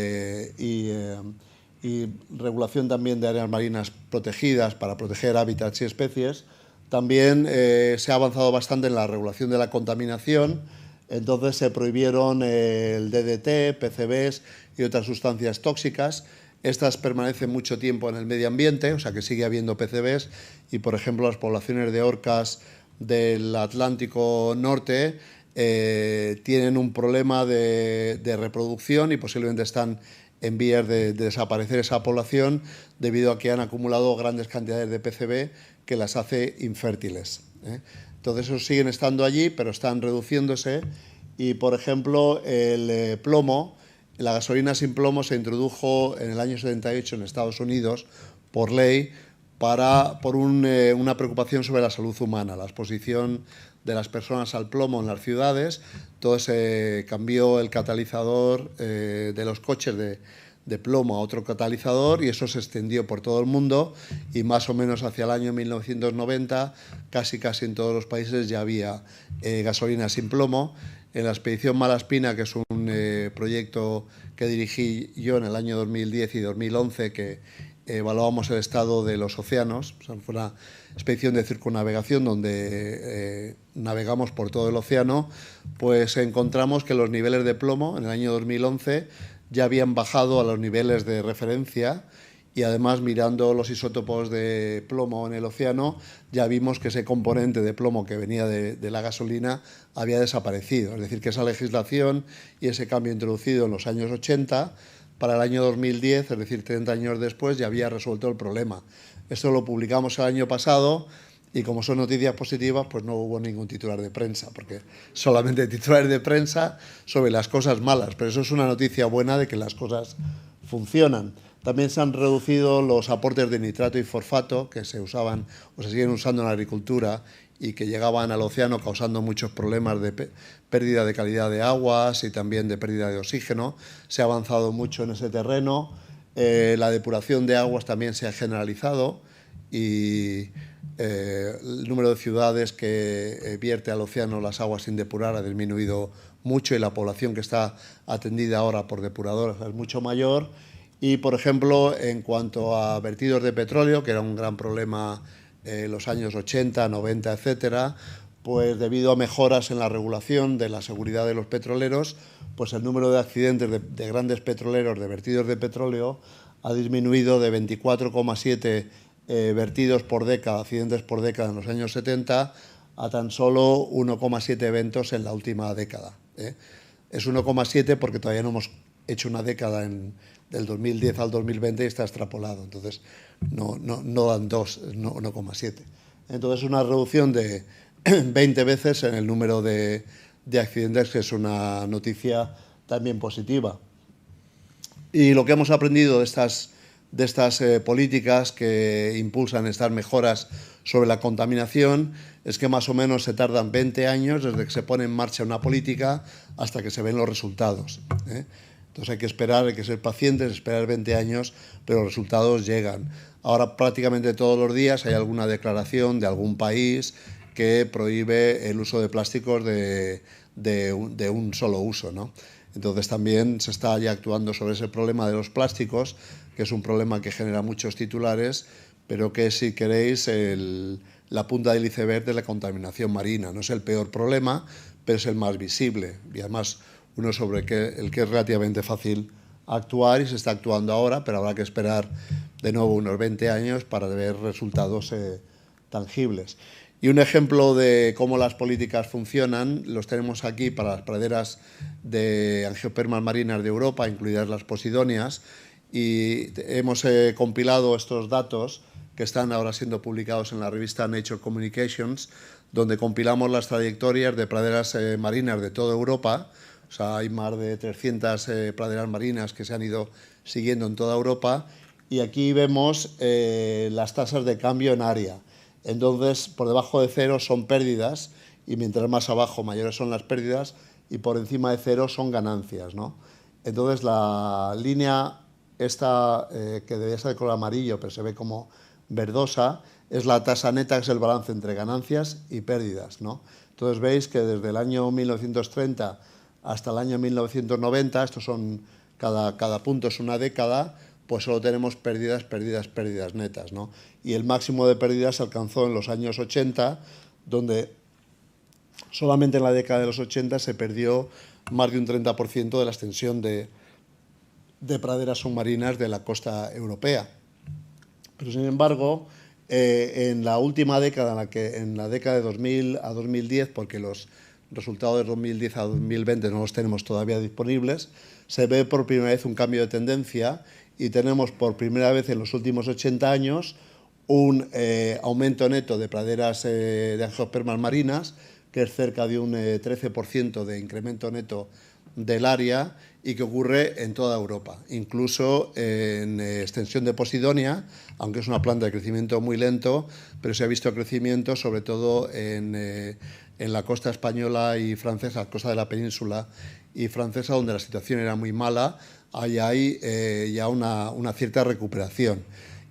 regulación también de áreas marinas protegidas para proteger hábitats y especies, también se ha avanzado bastante en la regulación de la contaminación. Entonces se prohibieron el DDT, PCBs y otras sustancias tóxicas. Estas permanecen mucho tiempo en el medio ambiente, o sea que sigue habiendo PCBs, y por ejemplo las poblaciones de orcas del Atlántico Norte tienen un problema de reproducción y posiblemente están en vías de desaparecer esa población debido a que han acumulado grandes cantidades de PCB que las hace infértiles. Entonces esos siguen estando allí, pero están reduciéndose, y por ejemplo el plomo, la gasolina sin plomo se introdujo en el año 78 en Estados Unidos por ley por una preocupación sobre la salud humana, la exposición de las personas al plomo en las ciudades. Entonces se cambió el catalizador de los coches de plomo a otro catalizador, y eso se extendió por todo el mundo, y más o menos hacia el año 1990 casi en todos los países ya había gasolina sin plomo. En la expedición Malaspina, que es un proyecto que dirigí yo en el año 2010 y 2011, que evaluábamos el estado de los océanos, o sea, fue una expedición de circunnavegación donde navegamos por todo el océano, pues encontramos que los niveles de plomo en el año 2011 ya habían bajado a los niveles de referencia, y además, mirando los isótopos de plomo en el océano, ya vimos que ese componente de plomo que venía de la gasolina había desaparecido. Es decir, que esa legislación y ese cambio introducido en los años 80, para el año 2010, es decir, 30 años después, ya había resuelto el problema. Esto lo publicamos el año pasado, y como son noticias positivas, pues no hubo ningún titular de prensa, porque solamente titulares de prensa sobre las cosas malas, pero eso es una noticia buena de que las cosas funcionan. También se han reducido los aportes de nitrato y fosfato que se usaban o se siguen usando en la agricultura y que llegaban al océano causando muchos problemas de pérdida de calidad de aguas y también de pérdida de oxígeno. Se ha avanzado mucho en ese terreno. La depuración de aguas también se ha generalizado, y el número de ciudades que vierte al océano las aguas sin depurar ha disminuido mucho, y la población que está atendida ahora por depuradoras es mucho mayor. Y, por ejemplo, en cuanto a vertidos de petróleo, que era un gran problema en los años 80, 90, etcétera, pues debido a mejoras en la regulación de la seguridad de los petroleros, pues el número de accidentes de grandes petroleros de vertidos de petróleo ha disminuido de 24,7 vertidos por década, accidentes por década en los años 70, a tan solo 1,7 eventos en la última década. Es 1,7 porque todavía no hemos hecho una década del 2010 al 2020 y está extrapolado, entonces no dan 2, 1,7. Entonces una reducción de 20 veces en el número de accidentes, que es una noticia también positiva. Y lo que hemos aprendido de estas políticas que impulsan estas mejoras sobre la contaminación es que más o menos se tardan 20 años desde que se pone en marcha una política hasta que se ven los resultados. Entonces hay que esperar, hay que ser pacientes, esperar 20 años, pero los resultados llegan. Ahora prácticamente todos los días hay alguna declaración de algún país que prohíbe el uso de plásticos de un solo uso, ¿no? Entonces también se está ya actuando sobre ese problema de los plásticos, que es un problema que genera muchos titulares, pero que, si queréis, la punta del iceberg de la contaminación marina. No es el peor problema, pero es el más visible y además uno sobre el que es relativamente fácil actuar, y se está actuando ahora, pero habrá que esperar de nuevo unos 20 años para ver resultados tangibles. Y un ejemplo de cómo las políticas funcionan los tenemos aquí para las praderas de angiospermas marinas de Europa, incluidas las posidonias, y hemos compilado estos datos que están ahora siendo publicados en la revista Nature Communications, donde compilamos las trayectorias de praderas marinas de toda Europa. O sea, hay más de 300 praderas marinas que se han ido siguiendo en toda Europa, y aquí vemos las tasas de cambio en área. Entonces, por debajo de cero son pérdidas, y mientras más abajo mayores son las pérdidas, y por encima de cero son ganancias, ¿no? Entonces, la línea esta, que debería ser de color amarillo, pero se ve como verdosa, es la tasa neta, que es el balance entre ganancias y pérdidas, ¿no? Entonces veis que desde el año 1930 hasta el año 1990, estos son, cada punto es una década, pues solo tenemos pérdidas netas, ¿no? Y el máximo de pérdidas se alcanzó en los años 80, donde solamente en la década de los 80 se perdió más de un 30% de la extensión de praderas submarinas de la costa europea. Pero, sin embargo, en la última década, en la década de 2000 a 2010, porque los resultados de 2010 a 2020 no los tenemos todavía disponibles, se ve por primera vez un cambio de tendencia, y tenemos por primera vez en los últimos 80 años un aumento neto de praderas de angiospermas marinas, que es cerca de un 13% de incremento neto del área, y que ocurre en toda Europa, incluso en extensión de Posidonia, aunque es una planta de crecimiento muy lento, pero se ha visto crecimiento sobre todo en la costa española y francesa, la costa de la península y francesa, donde la situación era muy mala. Ahí hay ya una cierta recuperación.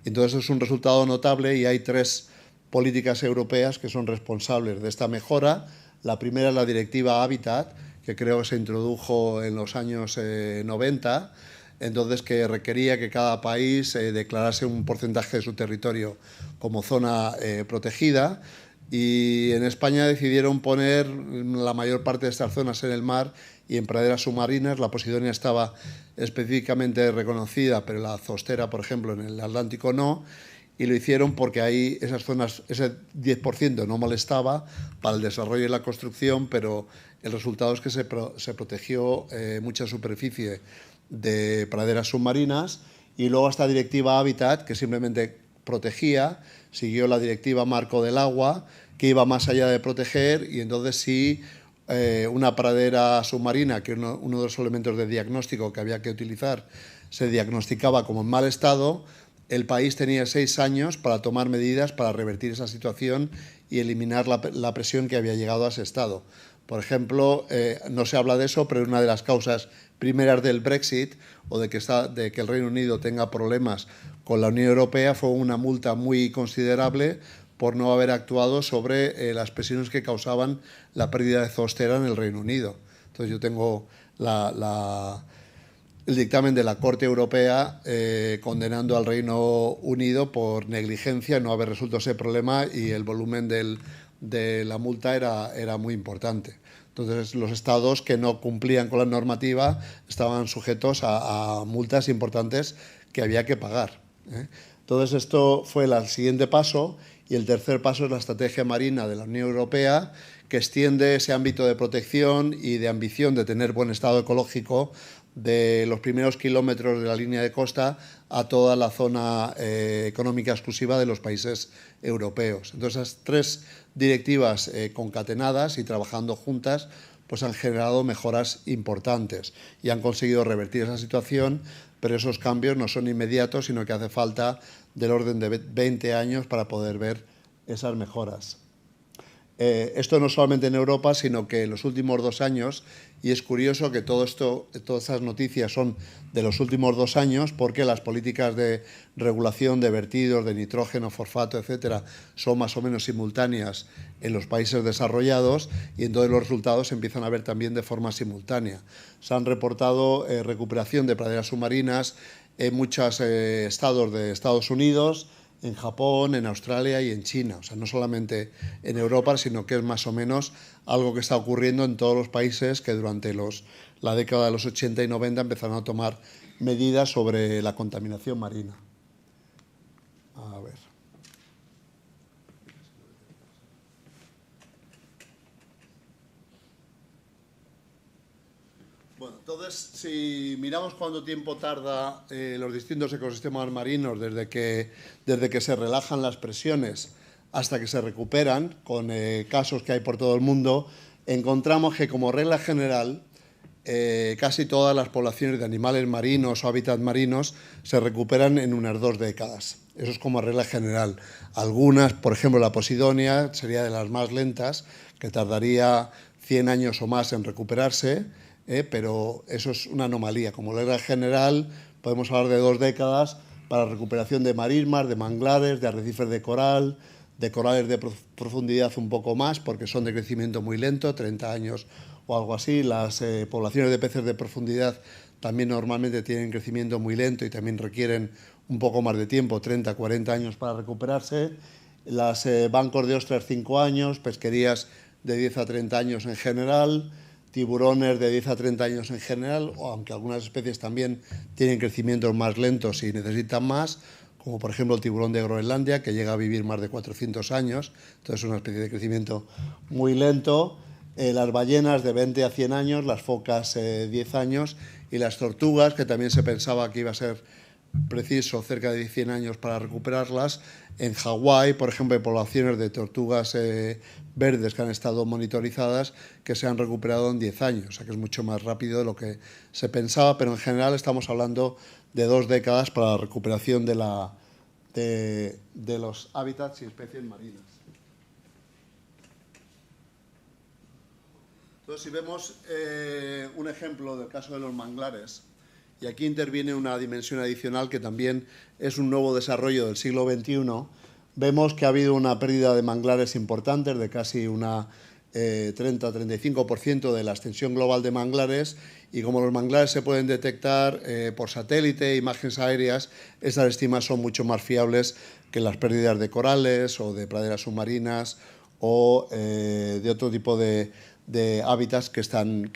Entonces es un resultado notable, y hay 3 políticas europeas que son responsables de esta mejora. La primera es la Directiva Habitat, que creo que se introdujo en los años 90, entonces, que requería que cada país declarase un porcentaje de su territorio como zona protegida, y en España decidieron poner la mayor parte de estas zonas en el mar y en praderas submarinas. La Posidonia estaba específicamente reconocida, pero la zostera, por ejemplo, en el Atlántico no, y lo hicieron porque ahí esas zonas, ese 10% no molestaba para el desarrollo y la construcción, pero el resultado es que se protegió mucha superficie de praderas submarinas. Y luego esta Directiva Habitat, que simplemente protegía, siguió la Directiva Marco del Agua, que iba más allá de proteger, y entonces sí, una pradera submarina, que uno de los elementos de diagnóstico que había que utilizar, se diagnosticaba como en mal estado, el país tenía 6 años para tomar medidas para revertir esa situación y eliminar la presión que había llegado a ese estado. Por ejemplo, no se habla de eso, pero una de las causas primeras del Brexit, o de que el Reino Unido tenga problemas con la Unión Europea, fue una multa muy considerable por no haber actuado sobre las presiones que causaban la pérdida de zoostera en el Reino Unido. Entonces yo tengo el dictamen de la Corte Europea condenando al Reino Unido por negligencia, no haber resuelto ese problema, y el volumen del de la multa era muy importante. Entonces, los estados que no cumplían con la normativa estaban sujetos a multas importantes que había que pagar, ¿eh? Entonces, esto fue el siguiente paso, y el tercer paso es la estrategia marina de la Unión Europea, que extiende ese ámbito de protección y de ambición de tener buen estado ecológico de los primeros kilómetros de la línea de costa a toda la zona económica exclusiva de los países europeos. Entonces, esas tres directivas concatenadas y trabajando juntas pues han generado mejoras importantes y han conseguido revertir esa situación, pero esos cambios no son inmediatos, sino que hace falta del orden de 20 años para poder ver esas mejoras. Esto no solamente en Europa, sino que en los últimos 2 años, y es curioso que todas estas noticias son de los últimos 2 años, porque las políticas de regulación de vertidos, de nitrógeno, fosfato, etcétera, son más o menos simultáneas en los países desarrollados, y entonces los resultados se empiezan a ver también de forma simultánea. Se han reportado recuperación de praderas submarinas en muchos estados de Estados Unidos, en Japón, en Australia y en China. O sea, no solamente en Europa, sino que es más o menos algo que está ocurriendo en todos los países que durante la década de los 80 y 90 empezaron a tomar medidas sobre la contaminación marina. A ver. Bueno, entonces, si miramos cuánto tiempo tarda los distintos ecosistemas marinos desde que se relajan las presiones hasta que se recuperan, con casos que hay por todo el mundo, encontramos que, como regla general, casi todas las poblaciones de animales marinos o hábitats marinos se recuperan en unas 2 décadas. Eso es como regla general. Algunas, por ejemplo, la Posidonia sería de las más lentas, que tardaría 100 años o más en recuperarse, pero eso es una anomalía. Como regla general, podemos hablar de 2 décadas para recuperación de marismas, de manglares, de arrecifes de coral, de corales de profundidad un poco más, porque son de crecimiento muy lento, 30 años o algo así. Las poblaciones de peces de profundidad también normalmente tienen crecimiento muy lento y también requieren un poco más de tiempo, 30, 40 años para recuperarse. Las bancos de ostras, 5 años, pesquerías de 10 a 30 años en general, tiburones de 10 a 30 años en general, aunque algunas especies también tienen crecimientos más lentos y necesitan más, como por ejemplo el tiburón de Groenlandia, que llega a vivir más de 400 años, entonces es una especie de crecimiento muy lento. Las ballenas de 20 a 100 años, las focas 10 años, y las tortugas, que también se pensaba que iba a ser preciso cerca de 100 años para recuperarlas. En Hawái, por ejemplo, hay poblaciones de tortugas verdes que han estado monitorizadas que se han recuperado en 10 años, o sea que es mucho más rápido de lo que se pensaba, pero en general estamos hablando de 2 décadas para la recuperación de los hábitats y especies marinas. Entonces, si vemos un ejemplo del caso de los manglares, y aquí interviene una dimensión adicional que también es un nuevo desarrollo del siglo XXI, vemos que ha habido una pérdida de manglares importantes, de casi una 30-35% de la extensión global de manglares, y como los manglares se pueden detectar por satélite, imágenes aéreas, estas estimas son mucho más fiables que las pérdidas de corales o de praderas submarinas o de otro tipo de hábitats que están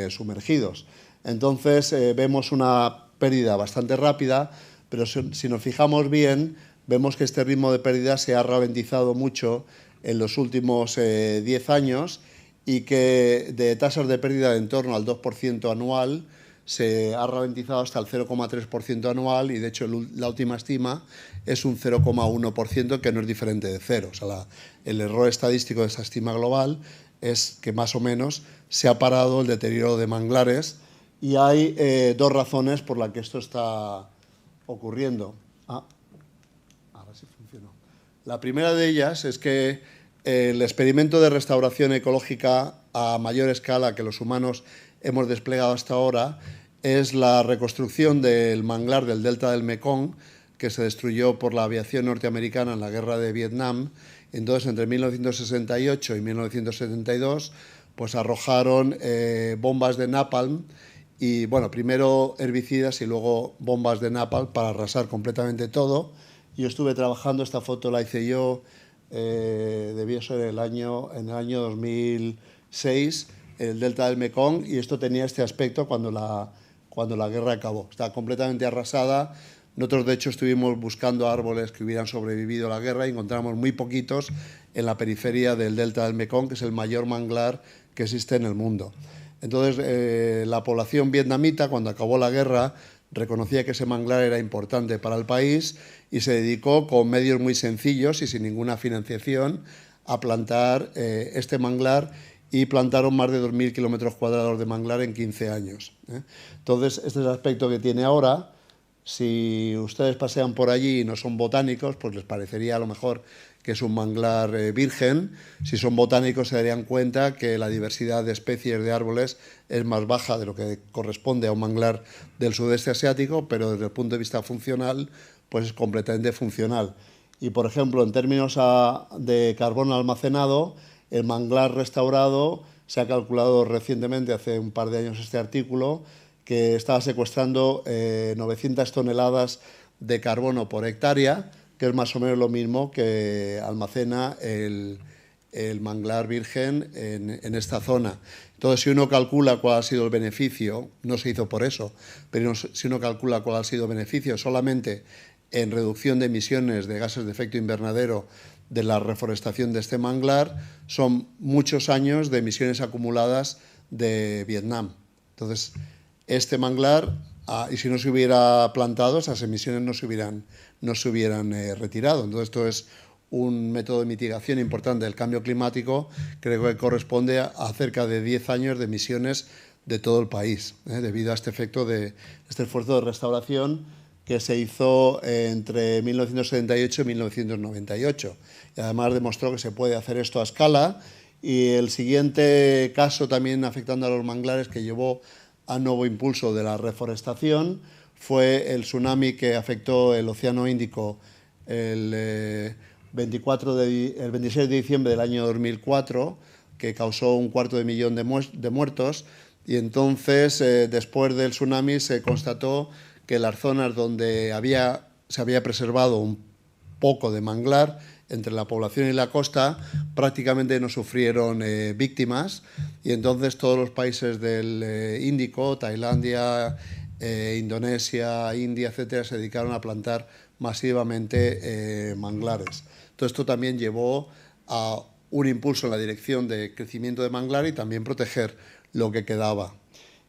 sumergidos. Entonces vemos una pérdida bastante rápida, pero si nos fijamos bien, vemos que este ritmo de pérdida se ha ralentizado mucho en los últimos 10 años y que de tasas de pérdida de en torno al 2% anual se ha ralentizado hasta el 0,3% anual, y de hecho la última estima es un 0,1%, que no es diferente de cero. O sea, el error estadístico de esa estima global es que más o menos se ha parado el deterioro de manglares, y hay 2 razones por las que esto está ocurriendo. Ahora sí funcionó. La primera de ellas es que el experimento de restauración ecológica a mayor escala que los humanos hemos desplegado hasta ahora es la reconstrucción del manglar del delta del Mekong, que se destruyó por la aviación norteamericana en la guerra de Vietnam. Entonces, entre 1968 y 1972, pues arrojaron bombas de napalm, y bueno, primero herbicidas y luego bombas de napalm para arrasar completamente todo. Yo estuve trabajando, esta foto la hice yo debió ser en el año 2006, el delta del Mekong, y esto tenía este aspecto cuando la guerra acabó. Está completamente arrasada. Nosotros, de hecho, estuvimos buscando árboles que hubieran sobrevivido a la guerra y encontramos muy poquitos en la periferia del delta del Mekong, que es el mayor manglar que existe en el mundo. Entonces, la población vietnamita, cuando acabó la guerra, reconocía que ese manglar era importante para el país y se dedicó con medios muy sencillos y sin ninguna financiación a plantar este manglar, y plantaron más de 2.000 kilómetros cuadrados de manglar en 15 años. Entonces, este es el aspecto que tiene ahora. Si ustedes pasean por allí y no son botánicos, pues les parecería a lo mejor que es un manglar virgen. Si son botánicos se darían cuenta que la diversidad de especies de árboles es más baja de lo que corresponde a un manglar del sudeste asiático, pero desde el punto de vista funcional, pues es completamente funcional. Y, por ejemplo, en términos de carbono almacenado, el manglar restaurado se ha calculado recientemente, hace un par de años, este artículo, que estaba secuestrando 900 toneladas de carbono por hectárea, que es más o menos lo mismo que almacena el manglar virgen en esta zona. Entonces, si uno calcula cuál ha sido el beneficio, no se hizo por eso, pero si uno calcula cuál ha sido el beneficio solamente en reducción de emisiones de gases de efecto invernadero de la reforestación de este manglar, son muchos años de emisiones acumuladas de Vietnam. Entonces, este manglar, y si no se hubiera plantado, esas emisiones no se hubieran retirado. Entonces, esto es un método de mitigación importante del cambio climático. Creo que corresponde a cerca de 10 años de emisiones de todo el país, debido a este efecto de este esfuerzo de restauración que se hizo entre 1978 y 1998. Y además demostró que se puede hacer esto a escala. Y el siguiente caso también afectando a los manglares, que llevó a nuevo impulso de la reforestación, fue el tsunami que afectó el Océano Índico el 26 de diciembre del año 2004, que causó 250.000 de muertos. Y entonces, después del tsunami, se constató que las zonas donde se había preservado un poco de manglar entre la población y la costa prácticamente no sufrieron víctimas, y entonces todos los países del Índico, Tailandia, Indonesia, India, etcétera, se dedicaron a plantar masivamente manglares. Todo esto también llevó a un impulso en la dirección de crecimiento de manglar y también proteger lo que quedaba.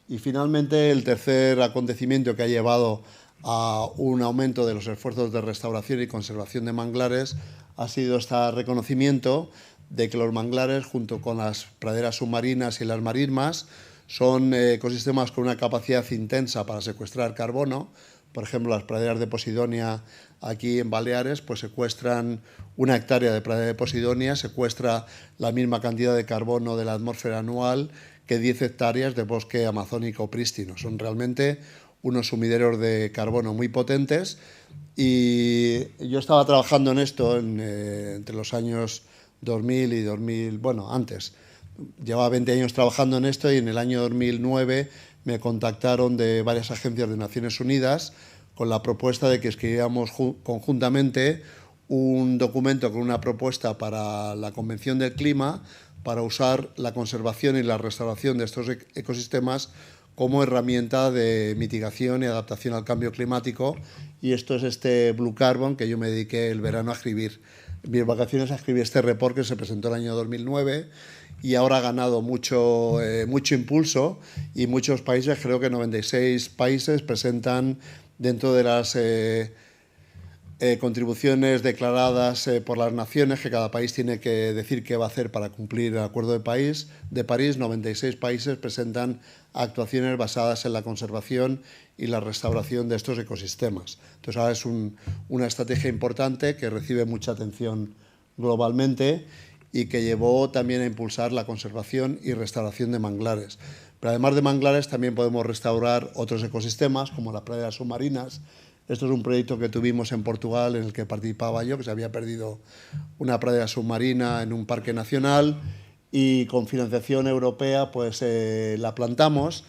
Y finalmente, el tercer acontecimiento que ha llevado a un aumento de los esfuerzos de restauración y conservación de manglares ha sido este reconocimiento de que los manglares, junto con las praderas submarinas y las marismas, son ecosistemas con una capacidad intensa para secuestrar carbono. Por ejemplo, las praderas de Posidonia aquí en Baleares pues secuestran 1 hectárea de pradera de Posidonia, secuestra la misma cantidad de carbono de la atmósfera anual que 10 hectáreas de bosque amazónico prístino. Son realmente unos sumideros de carbono muy potentes, y yo estaba trabajando en esto entre los años 2000 y 2000, bueno, antes. Llevaba 20 años trabajando en esto, y en el año 2009 me contactaron de varias agencias de Naciones Unidas con la propuesta de que escribiéramos conjuntamente un documento con una propuesta para la Convención del Clima, para usar la conservación y la restauración de estos ecosistemas como herramienta de mitigación y adaptación al cambio climático. Y esto es este Blue Carbon que yo me dediqué el verano a escribir, mis vacaciones, a escribir este report que se presentó en el año 2009, y ahora ha ganado mucho impulso, y muchos países, creo que 96 países, presentan dentro de las contribuciones declaradas por las naciones, que cada país tiene que decir qué va a hacer para cumplir el Acuerdo de París. 96 países presentan actuaciones basadas en la conservación y la restauración de estos ecosistemas. Entonces, ahora es una estrategia importante que recibe mucha atención globalmente y que llevó también a impulsar la conservación y restauración de manglares. Pero además de manglares, también podemos restaurar otros ecosistemas, como las praderas submarinas. Esto es un proyecto que tuvimos en Portugal, en el que participaba yo, que se había perdido una pradera submarina en un parque nacional, y con financiación europea pues la plantamos.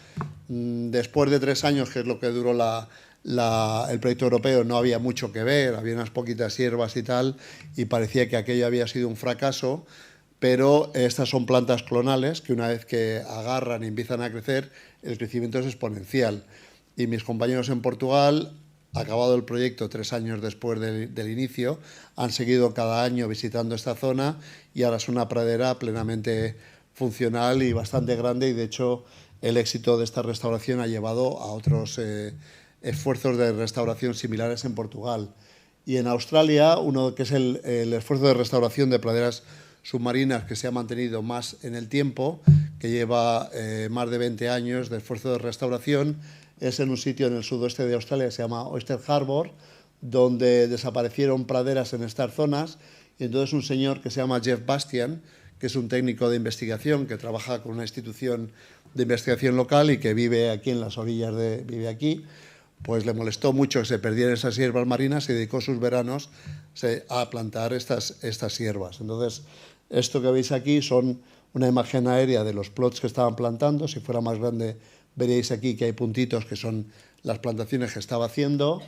Después de 3 años, que es lo que duró la el proyecto europeo no había mucho que ver, había unas poquitas hierbas y tal, y parecía que aquello había sido un fracaso, pero estas son plantas clonales que una vez que agarran y empiezan a crecer, el crecimiento es exponencial. Y mis compañeros en Portugal, acabado el proyecto 3 años después del inicio, han seguido cada año visitando esta zona y ahora es una pradera plenamente funcional y bastante grande, y de hecho el éxito de esta restauración ha llevado a otros esfuerzos de restauración similares en Portugal. Y en Australia, uno que es el esfuerzo de restauración de praderas submarinas que se ha mantenido más en el tiempo, que lleva más de 20 años de esfuerzo de restauración, es en un sitio en el sudoeste de Australia que se llama Oyster Harbour, donde desaparecieron praderas en estas zonas, y entonces un señor que se llama Jeff Bastian, que es un técnico de investigación que trabaja con una institución de investigación local y que vive aquí en las orillas vive aquí, pues le molestó mucho que se perdieran esas hierbas marinas y dedicó sus veranos a plantar estas hierbas. Entonces, esto que veis aquí son una imagen aérea de los plots que estaban plantando. Si fuera más grande, veréis aquí que hay puntitos que son las plantaciones que estaba haciendo.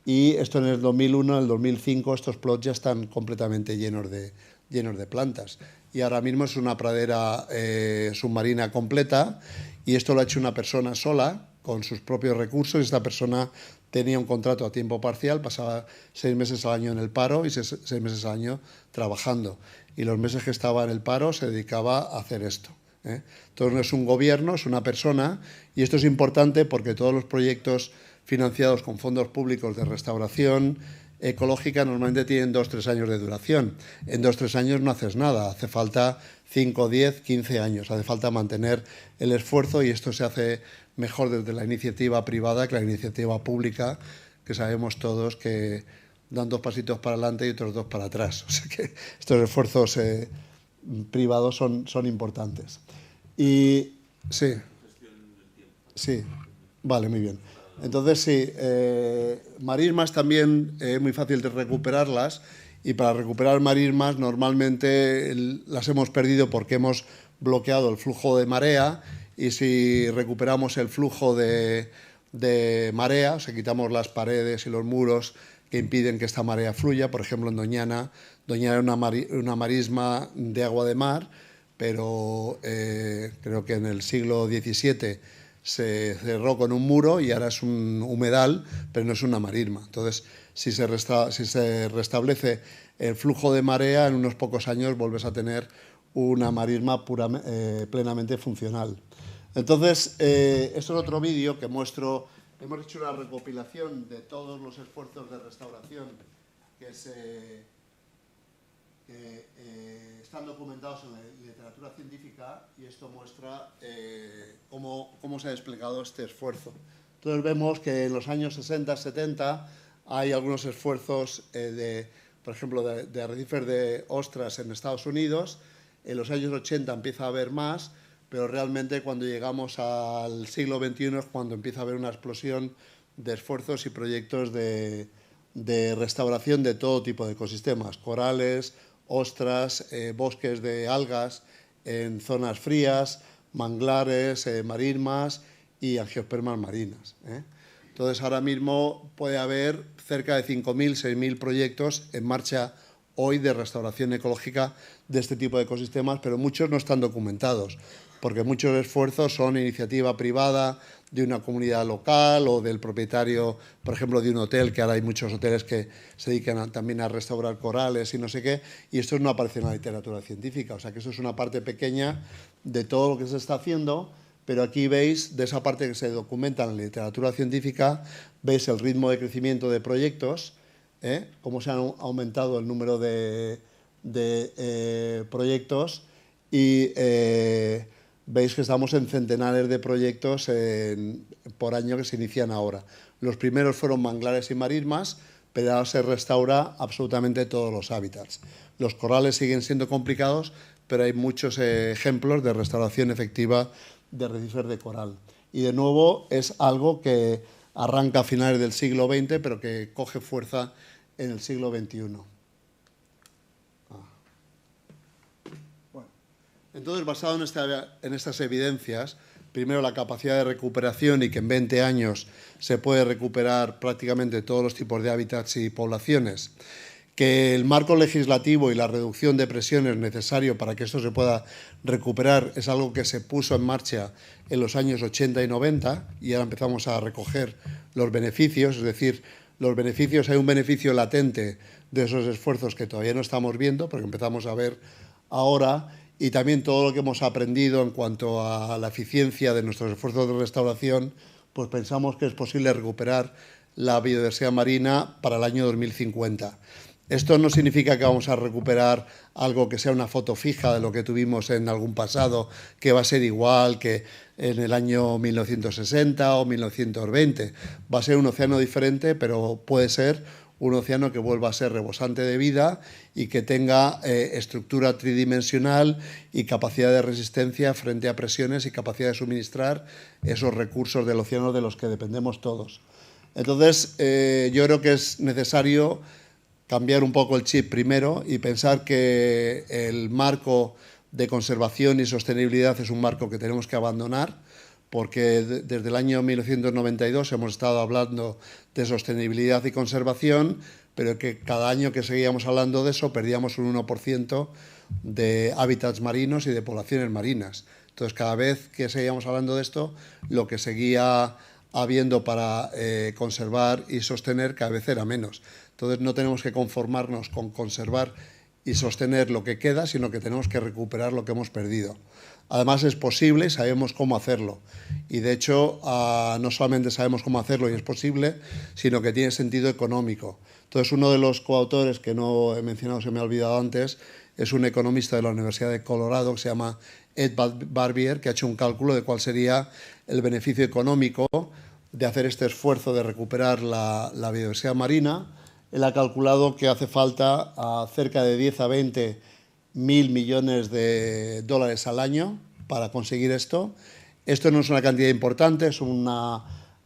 Y esto en el 2001, en el 2005, estos plots ya están completamente llenos de plantas. Y ahora mismo es una pradera submarina completa, y esto lo ha hecho una persona sola, con sus propios recursos. Esta persona tenía un contrato a tiempo parcial, pasaba 6 meses al año en el paro y 6 meses al año trabajando. Y los meses que estaba en el paro se dedicaba a hacer esto. Entonces no es un gobierno, es una persona, y esto es importante porque todos los proyectos financiados con fondos públicos de restauración ecológica normalmente tienen 2 o 3 años de duración. En 2 o 3 años no haces nada, hace falta 5, 10, 15 años, hace falta mantener el esfuerzo, y esto se hace mejor desde la iniciativa privada que la iniciativa pública, que sabemos todos que dan 2 pasitos para adelante y otros 2 para atrás. O sea que estos esfuerzos privados son importantes. Y sí, sí, vale, muy bien. Entonces, sí, marismas también es muy fácil de recuperarlas, y para recuperar marismas normalmente las hemos perdido porque hemos bloqueado el flujo de marea, y si recuperamos el flujo de marea, o sea, quitamos las paredes y los muros que impiden que esta marea fluya. Por ejemplo, en Doñana era una marisma de agua de mar, pero creo que en el siglo XVII se cerró con un muro y ahora es un humedal, pero no es una marisma. Entonces, si se restablece el flujo de marea, en unos pocos años vuelves a tener una marisma plenamente funcional. Entonces, esto es otro vídeo que muestro. Hemos hecho una recopilación de todos los esfuerzos de restauración que están documentados en la literatura científica, y esto muestra cómo se ha desplegado este esfuerzo. Entonces vemos que en los años 60, 70 hay algunos esfuerzos, por ejemplo, de arrecifes de ostras en Estados Unidos. En los años 80 empieza a haber más, pero realmente cuando llegamos al siglo XXI es cuando empieza a haber una explosión de esfuerzos y proyectos de restauración de todo tipo de ecosistemas: corales, ostras, bosques de algas en zonas frías, manglares, marismas y angiospermas marinas. Entonces, ahora mismo puede haber cerca de 5.000, 6.000 proyectos en marcha hoy de restauración ecológica de este tipo de ecosistemas, pero muchos no están documentados, porque muchos esfuerzos son iniciativa privada de una comunidad local o del propietario, por ejemplo, de un hotel, que ahora hay muchos hoteles que se dedican también a restaurar corales y no sé qué, y esto no aparece en la literatura científica. O sea que eso es una parte pequeña de todo lo que se está haciendo, pero aquí veis, de esa parte que se documenta en la literatura científica, veis el ritmo de crecimiento de proyectos, cómo se ha aumentado el número de proyectos, y veis que estamos en centenares de proyectos por año que se inician ahora. Los primeros fueron manglares y marismas, pero ahora se restaura absolutamente todos los hábitats. Los corales siguen siendo complicados, pero hay muchos ejemplos de restauración efectiva de arrecifes de coral. Y de nuevo es algo que arranca a finales del siglo XX, pero que coge fuerza en el siglo XXI. Bueno. Entonces, basado en estas evidencias, primero, la capacidad de recuperación y que en 20 años se puede recuperar prácticamente todos los tipos de hábitats y poblaciones. Que el marco legislativo y la reducción de presiones necesario para que esto se pueda recuperar es algo que se puso en marcha en los años 80 y 90 y ahora empezamos a recoger los beneficios, es decir, los beneficios, hay un beneficio latente de esos esfuerzos que todavía no estamos viendo, porque empezamos a ver ahora, y también todo lo que hemos aprendido en cuanto a la eficiencia de nuestros esfuerzos de restauración, pues pensamos que es posible recuperar la biodiversidad marina para el año 2050. Esto no significa que vamos a recuperar algo que sea una foto fija de lo que tuvimos en algún pasado, que va a ser igual que en el año 1960 o 1920. Va a ser un océano diferente, pero puede ser un océano que vuelva a ser rebosante de vida y que tenga estructura tridimensional y capacidad de resistencia frente a presiones y capacidad de suministrar esos recursos del océano de los que dependemos todos. Entonces, yo creo que es necesario cambiar un poco el chip primero y pensar que el marco de conservación y sostenibilidad es un marco que tenemos que abandonar, porque desde el año 1992 hemos estado hablando de sostenibilidad y conservación, pero que cada año que seguíamos hablando de eso perdíamos un 1% de hábitats marinos y de poblaciones marinas. Entonces, cada vez que seguíamos hablando de esto, lo que seguía habiendo para conservar y sostener cada vez era menos. Entonces, no tenemos que conformarnos con conservar y sostener lo que queda, sino que tenemos que recuperar lo que hemos perdido. Además, es posible, sabemos cómo hacerlo. Y, de hecho, no solamente sabemos cómo hacerlo y es posible, sino que tiene sentido económico. Entonces, uno de los coautores, que no he mencionado, se me ha olvidado antes, es un economista de la Universidad de Colorado que se llama Ed Barbier, que ha hecho un cálculo de cuál sería el beneficio económico de hacer este esfuerzo de recuperar la biodiversidad marina. Él ha calculado que hace falta cerca de 10 a 20 mil millones de dólares al año para conseguir esto. Esto no es una cantidad importante, es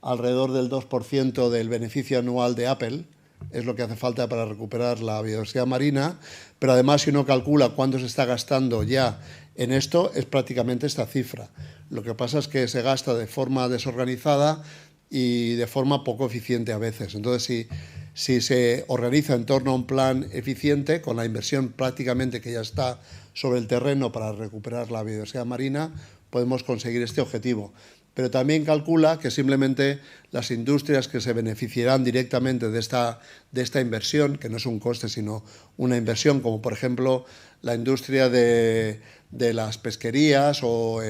alrededor del 2% del beneficio anual de Apple, es lo que hace falta para recuperar la biodiversidad marina, pero además si uno calcula cuánto se está gastando ya en esto, es prácticamente esta cifra. Lo que pasa es que se gasta de forma desorganizada y de forma poco eficiente a veces. Entonces, si se organiza en torno a un plan eficiente, con la inversión prácticamente que ya está sobre el terreno para recuperar la biodiversidad marina, podemos conseguir este objetivo. Pero también calcula que simplemente las industrias que se beneficiarán directamente de esta inversión, que no es un coste sino una inversión, como por ejemplo la industria de las pesquerías o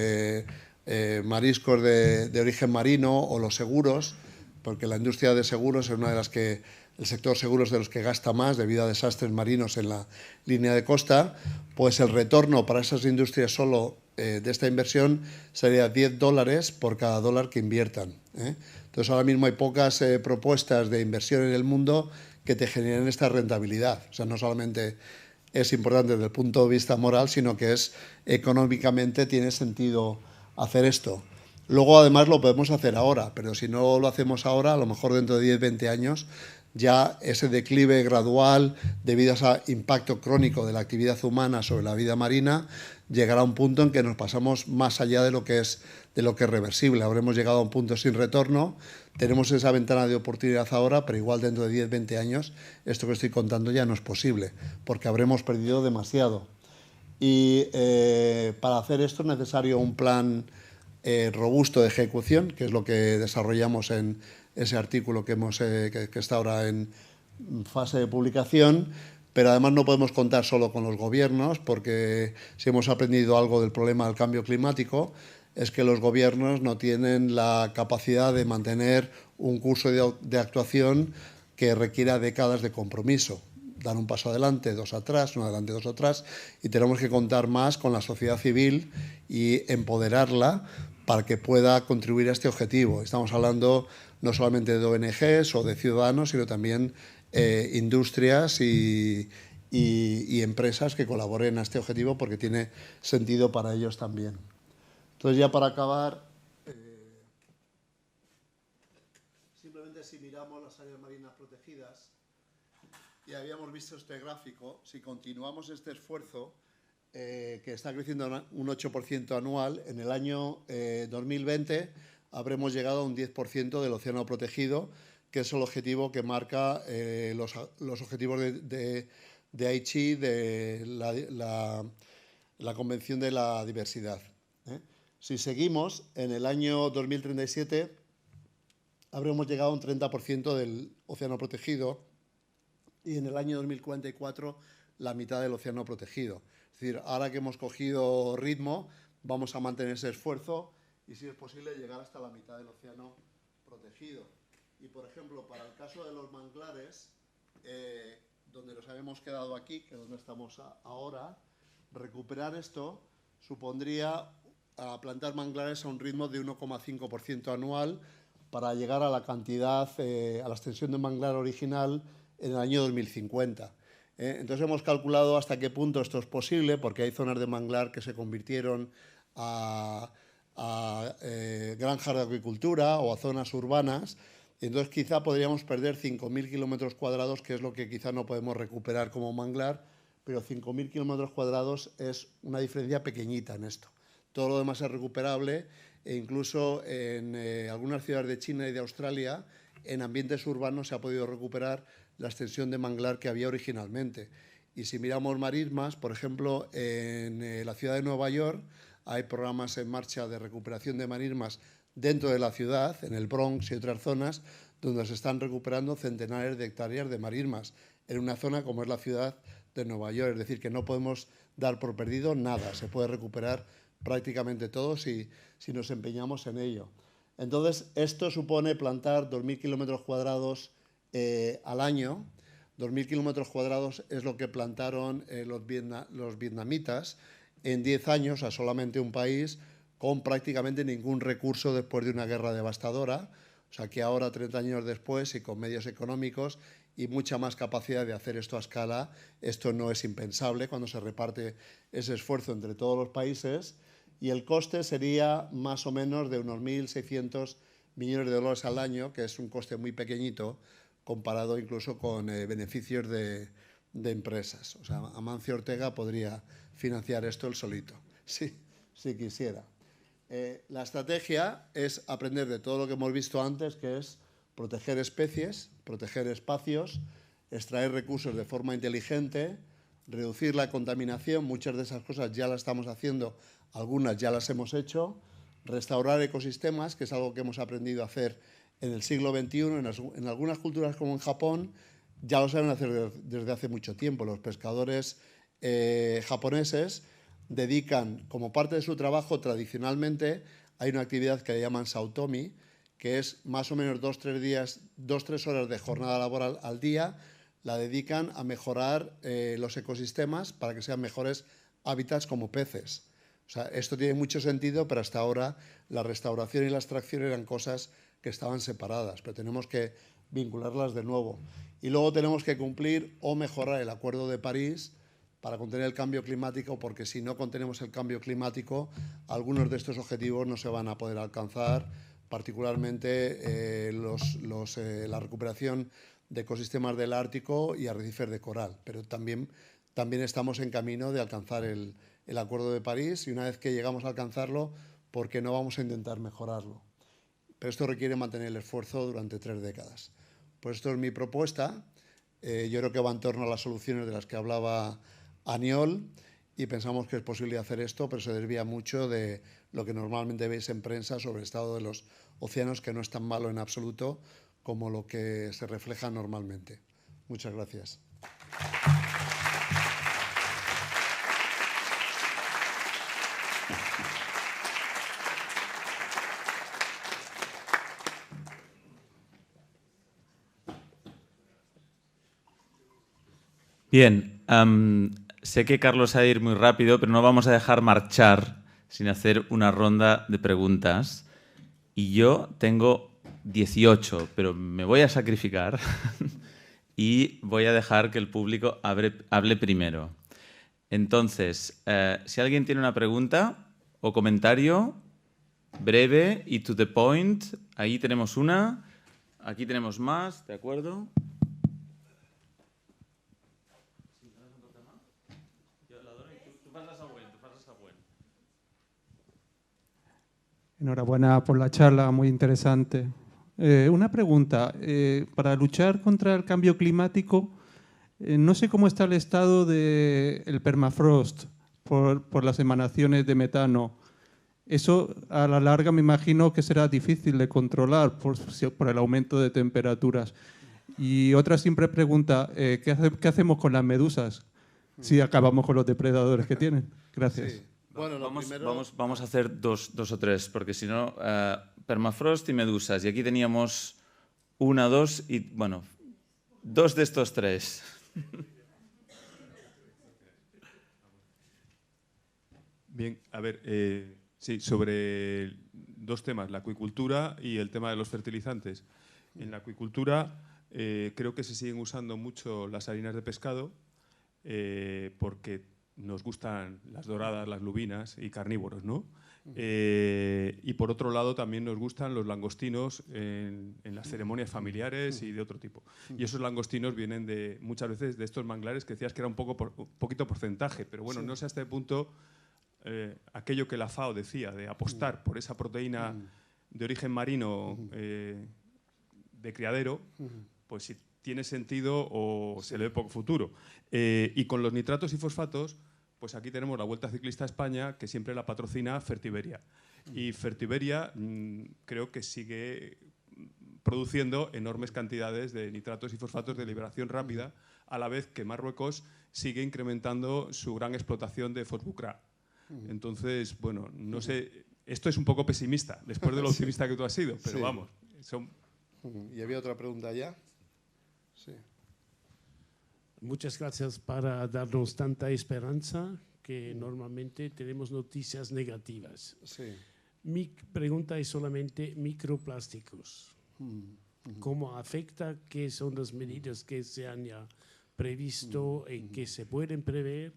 mariscos de origen marino o los seguros, porque la industria de seguros es una de las que, el sector seguros de los que gasta más debido a desastres marinos en la línea de costa, pues el retorno para esas industrias solo de esta inversión sería $10 por cada dólar que inviertan. Entonces, ahora mismo hay pocas propuestas de inversión en el mundo que te generen esta rentabilidad. O sea, no solamente es importante desde el punto de vista moral, sino que económicamente tiene sentido hacer esto. Luego, además, lo podemos hacer ahora, pero si no lo hacemos ahora, a lo mejor dentro de 10, 20 años, ya ese declive gradual debido a ese impacto crónico de la actividad humana sobre la vida marina llegará a un punto en que nos pasamos más allá de lo que es reversible. Habremos llegado a un punto sin retorno, tenemos esa ventana de oportunidad ahora, pero igual dentro de 10, 20 años esto que estoy contando ya no es posible, porque habremos perdido demasiado. Y para hacer esto es necesario un plan robusto de ejecución, que es lo que desarrollamos en ese artículo que está ahora en fase de publicación, pero además no podemos contar solo con los gobiernos, porque si hemos aprendido algo del problema del cambio climático, es que los gobiernos no tienen la capacidad de mantener un curso de actuación que requiera décadas de compromiso. Dan un paso adelante, dos atrás, uno adelante, dos atrás, y tenemos que contar más con la sociedad civil y empoderarla para que pueda contribuir a este objetivo. Estamos hablando no solamente de ONGs o de ciudadanos, sino también industrias y empresas que colaboren a este objetivo, porque tiene sentido para ellos también. Entonces, ya para acabar, simplemente si miramos las áreas marinas protegidas, y habíamos visto este gráfico, si continuamos este esfuerzo, que está creciendo un 8% anual, en el año 2020 habremos llegado a un 10% del océano protegido, que es el objetivo que marca los objetivos de Aichi, de la Convención de la Diversidad. Si seguimos, en el año 2037 habremos llegado a un 30% del océano protegido y en el año 2044 la mitad del océano protegido. Es decir, ahora que hemos cogido ritmo, vamos a mantener ese esfuerzo y, si es posible, llegar hasta la mitad del océano protegido. Y, por ejemplo, para el caso de los manglares, donde nos habíamos quedado aquí, que es donde estamos ahora, recuperar esto supondría plantar manglares a un ritmo de 1,5% anual para llegar a la cantidad, a la extensión de manglar original en el año 2050. Entonces hemos calculado hasta qué punto esto es posible, porque hay zonas de manglar que se convirtieron a granjas de agricultura o a zonas urbanas. Entonces quizá podríamos perder 5.000 kilómetros cuadrados, que es lo que quizá no podemos recuperar como manglar, pero 5.000 kilómetros cuadrados es una diferencia pequeñita en esto. Todo lo demás es recuperable e incluso en algunas ciudades de China y de Australia, en ambientes urbanos se ha podido recuperar la extensión de manglar que había originalmente. Y si miramos marismas, por ejemplo, en la ciudad de Nueva York hay programas en marcha de recuperación de marismas dentro de la ciudad, en el Bronx y otras zonas, donde se están recuperando centenares de hectáreas de marismas en una zona como es la ciudad de Nueva York. Es decir, que no podemos dar por perdido nada, se puede recuperar prácticamente todo si nos empeñamos en ello. Entonces, esto supone plantar 2.000 kilómetros cuadrados al año. 2.000 kilómetros cuadrados es lo que plantaron los vietnamitas en 10 años a solamente un país, con prácticamente ningún recurso después de una guerra devastadora. O sea que ahora, 30 años después y con medios económicos y mucha más capacidad de hacer esto a escala, esto no es impensable cuando se reparte ese esfuerzo entre todos los países. Y el coste sería más o menos de unos 1.600 millones de dólares al año, que es un coste muy pequeñito comparado incluso con beneficios de empresas. O sea, Amancio Ortega podría financiar esto él solito, si quisiera. La estrategia es aprender de todo lo que hemos visto antes, que es proteger especies, proteger espacios, extraer recursos de forma inteligente, reducir la contaminación. Muchas de esas cosas ya las estamos haciendo, algunas ya las hemos hecho. Restaurar ecosistemas, que es algo que hemos aprendido a hacer en el siglo XXI. En algunas culturas, como en Japón, ya lo saben hacer desde hace mucho tiempo. Los pescadores japoneses dedican, como parte de su trabajo tradicionalmente, hay una actividad que le llaman sautomi, que es más o menos 2-3 horas de jornada laboral al día, la dedican a mejorar los ecosistemas para que sean mejores hábitats como peces. O sea, esto tiene mucho sentido, pero hasta ahora la restauración y la extracción eran cosas que estaban separadas, pero tenemos que vincularlas de nuevo. Y luego tenemos que cumplir o mejorar el Acuerdo de París para contener el cambio climático, porque si no contenemos el cambio climático, algunos de estos objetivos no se van a poder alcanzar, particularmente la recuperación de ecosistemas del Ártico y arrecifes de coral. Pero también estamos en camino de alcanzar el Acuerdo de París, y una vez que llegamos a alcanzarlo, ¿por qué no vamos a intentar mejorarlo? Pero esto requiere mantener el esfuerzo durante 3 décadas. Pues esto es mi propuesta. Yo creo que va en torno a las soluciones de las que hablaba Aniol, y pensamos que es posible hacer esto, pero se desvía mucho de lo que normalmente veis en prensa sobre el estado de los océanos, que no es tan malo en absoluto como lo que se refleja normalmente. Muchas gracias. Bien, sé que Carlos ha de ir muy rápido, pero no vamos a dejar marchar sin hacer una ronda de preguntas. Y yo tengo 18, pero me voy a sacrificar y voy a dejar que el público hable primero. Entonces, si alguien tiene una pregunta o comentario breve y to the point, ahí tenemos una, aquí tenemos más, ¿de acuerdo? Yo la doy, tú pasas a Enhorabuena por la charla, muy interesante. Una pregunta. Para luchar contra el cambio climático, no sé cómo está el estado del permafrost por las emanaciones de metano. Eso a la larga me imagino que será difícil de controlar por el aumento de temperaturas. Y otra simple pregunta, ¿qué hacemos con las medusas si acabamos con los depredadores que tienen? Gracias. Sí. Bueno, vamos a hacer dos o tres, porque si no, permafrost y medusas. Y aquí teníamos una, dos y, bueno, dos de estos tres. Bien, a ver, sí, sobre dos temas, la acuicultura y el tema de los fertilizantes. En la acuicultura creo que se siguen usando mucho las harinas de pescado porque nos gustan las doradas, las lubinas y carnívoros, ¿no? Y por otro lado también nos gustan los langostinos en las ceremonias familiares y de otro tipo. Y esos langostinos vienen muchas veces de estos manglares que decías que era un poquito porcentaje, pero bueno, no sé hasta qué punto aquello que la FAO decía de apostar por esa proteína de origen marino de criadero, pues si tiene sentido o se le ve poco futuro. Y con los nitratos y fosfatos, pues aquí tenemos la Vuelta Ciclista a España, que siempre la patrocina Fertiberia. Y Fertiberia creo que sigue produciendo enormes cantidades de nitratos y fosfatos de liberación rápida, a la vez que Marruecos sigue incrementando su gran explotación de fosbucra. Entonces, bueno, no sé, esto es un poco pesimista, después de lo optimista que tú has sido, pero vamos. ¿Y había otra pregunta ya? Sí. Muchas gracias para darnos tanta esperanza que normalmente tenemos noticias negativas. Sí. Mi pregunta es solamente microplásticos. ¿Cómo afecta? ¿Qué son las medidas que se han ya previsto y que se pueden prever?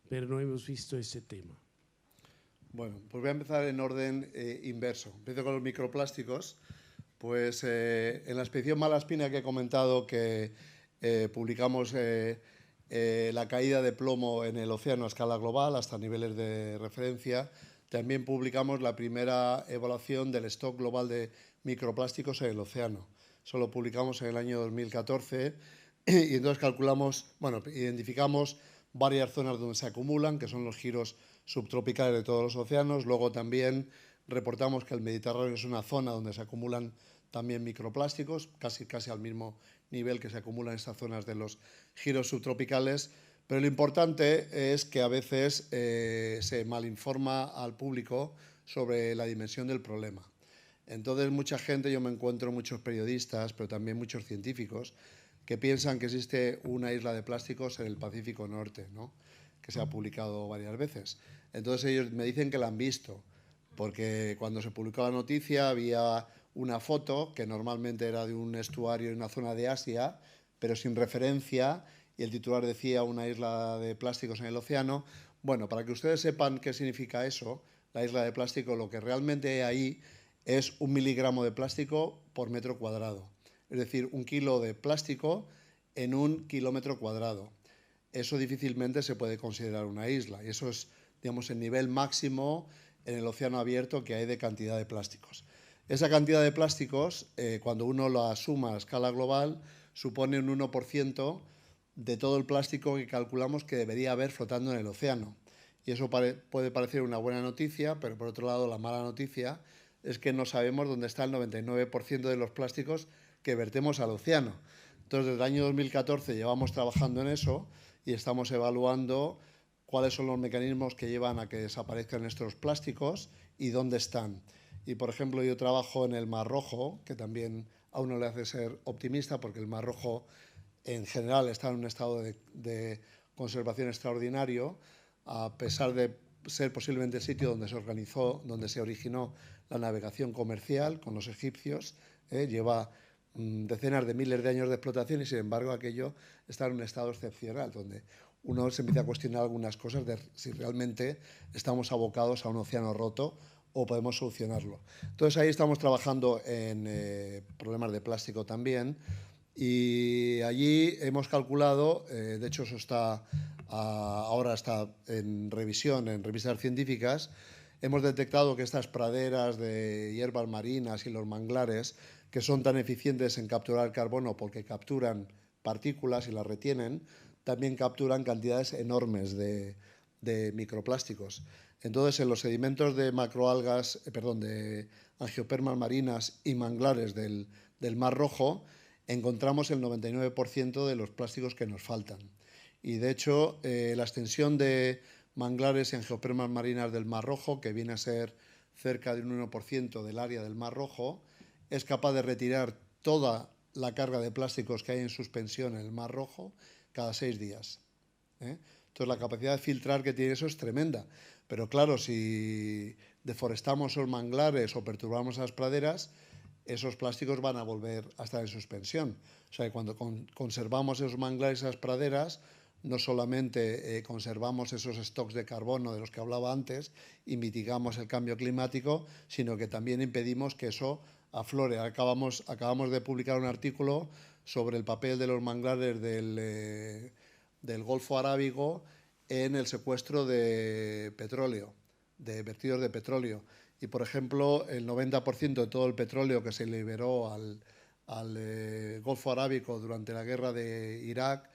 Pero no hemos visto ese tema. Bueno, pues voy a empezar en orden inverso. Empiezo con los microplásticos. Pues en la expedición Malaspina que he comentado que publicamos la caída de plomo en el océano a escala global hasta niveles de referencia, también publicamos la primera evaluación del stock global de microplásticos en el océano. Eso lo publicamos en el año 2014 y entonces identificamos varias zonas donde se acumulan, que son los giros subtropicales de todos los océanos. Luego también reportamos que el Mediterráneo es una zona donde se acumulan también microplásticos, casi al mismo nivel que se acumulan en estas zonas de los giros subtropicales. Pero lo importante es que a veces se malinforma al público sobre la dimensión del problema. Entonces, mucha gente, yo me encuentro muchos periodistas, pero también muchos científicos, que piensan que existe una isla de plásticos en el Pacífico Norte, ¿no? Que se ha publicado varias veces. Entonces ellos me dicen que la han visto, porque cuando se publicó la noticia había una foto que normalmente era de un estuario en una zona de Asia, pero sin referencia, y el titular decía una isla de plásticos en el océano. Bueno, para que ustedes sepan qué significa eso, la isla de plástico, lo que realmente hay ahí es 1 miligramo de plástico por metro cuadrado. Es decir, 1 kilo de plástico en 1 kilómetro cuadrado. Eso difícilmente se puede considerar una isla. Y eso es, digamos, el nivel máximo en el océano abierto que hay de cantidad de plásticos. Esa cantidad de plásticos, cuando uno la suma a escala global, supone un 1% de todo el plástico que calculamos que debería haber flotando en el océano. Y eso puede parecer una buena noticia, pero por otro lado la mala noticia es que no sabemos dónde está el 99% de los plásticos que vertemos al océano. Entonces, desde el año 2014 llevamos trabajando en eso y estamos evaluando cuáles son los mecanismos que llevan a que desaparezcan estos plásticos y dónde están. Y, por ejemplo, yo trabajo en el Mar Rojo, que también a uno le hace ser optimista, porque el Mar Rojo en general está en un estado de conservación extraordinario, a pesar de ser posiblemente el sitio donde se originó la navegación comercial con los egipcios. Lleva decenas de miles de años de explotación y, sin embargo, aquello está en un estado excepcional, donde uno se empieza a cuestionar algunas cosas de si realmente estamos abocados a un océano roto o podemos solucionarlo. Entonces, ahí estamos trabajando en problemas de plástico también, y allí hemos calculado, de hecho eso ahora está en revisión en revistas científicas, hemos detectado que estas praderas de hierbas marinas y los manglares, que son tan eficientes en capturar carbono porque capturan partículas y las retienen, también capturan cantidades enormes de microplásticos. Entonces, en los sedimentos de macroalgas, de angiopermas marinas y manglares del Mar Rojo, encontramos el 99% de los plásticos que nos faltan. Y de hecho, la extensión de manglares y angiopermas marinas del Mar Rojo, que viene a ser cerca de un 1% del área del Mar Rojo, es capaz de retirar toda la carga de plásticos que hay en suspensión en el Mar Rojo cada 6 días. Entonces, la capacidad de filtrar que tiene eso es tremenda. Pero claro, si deforestamos esos manglares o perturbamos esas praderas, esos plásticos van a volver a estar en suspensión. O sea, que cuando conservamos esos manglares y esas praderas, no solamente conservamos esos stocks de carbono de los que hablaba antes y mitigamos el cambio climático, sino que también impedimos que eso aflore. Acabamos de publicar un artículo sobre el papel de los manglares del Golfo Arábigo en el secuestro de petróleo, de vertidos de petróleo. Y, por ejemplo, el 90% de todo el petróleo que se liberó al Golfo Arábigo durante la guerra de Irak,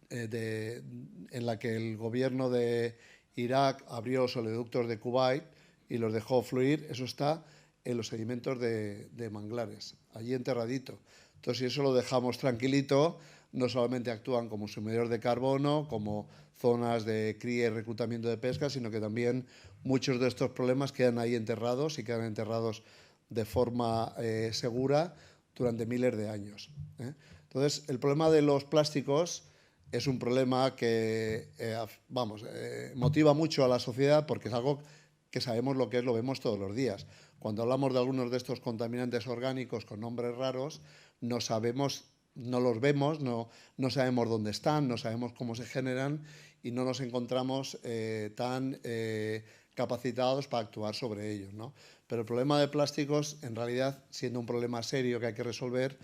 en la que el gobierno de Irak abrió los oleoductos de Kuwait y los dejó fluir, eso está en los sedimentos de manglares, allí enterradito. Entonces, si eso lo dejamos tranquilito, no solamente actúan como sumidero de carbono, como zonas de cría y reclutamiento de pesca, sino que también muchos de estos problemas quedan ahí enterrados y quedan enterrados de forma segura durante miles de años. Entonces, el problema de los plásticos es un problema que motiva mucho a la sociedad porque es algo que sabemos lo que es, lo vemos todos los días. Cuando hablamos de algunos de estos contaminantes orgánicos con nombres raros, no los vemos, no sabemos dónde están, no sabemos cómo se generan y no nos encontramos tan capacitados para actuar sobre ellos, ¿no? Pero el problema de plásticos, en realidad, siendo un problema serio que hay que resolver,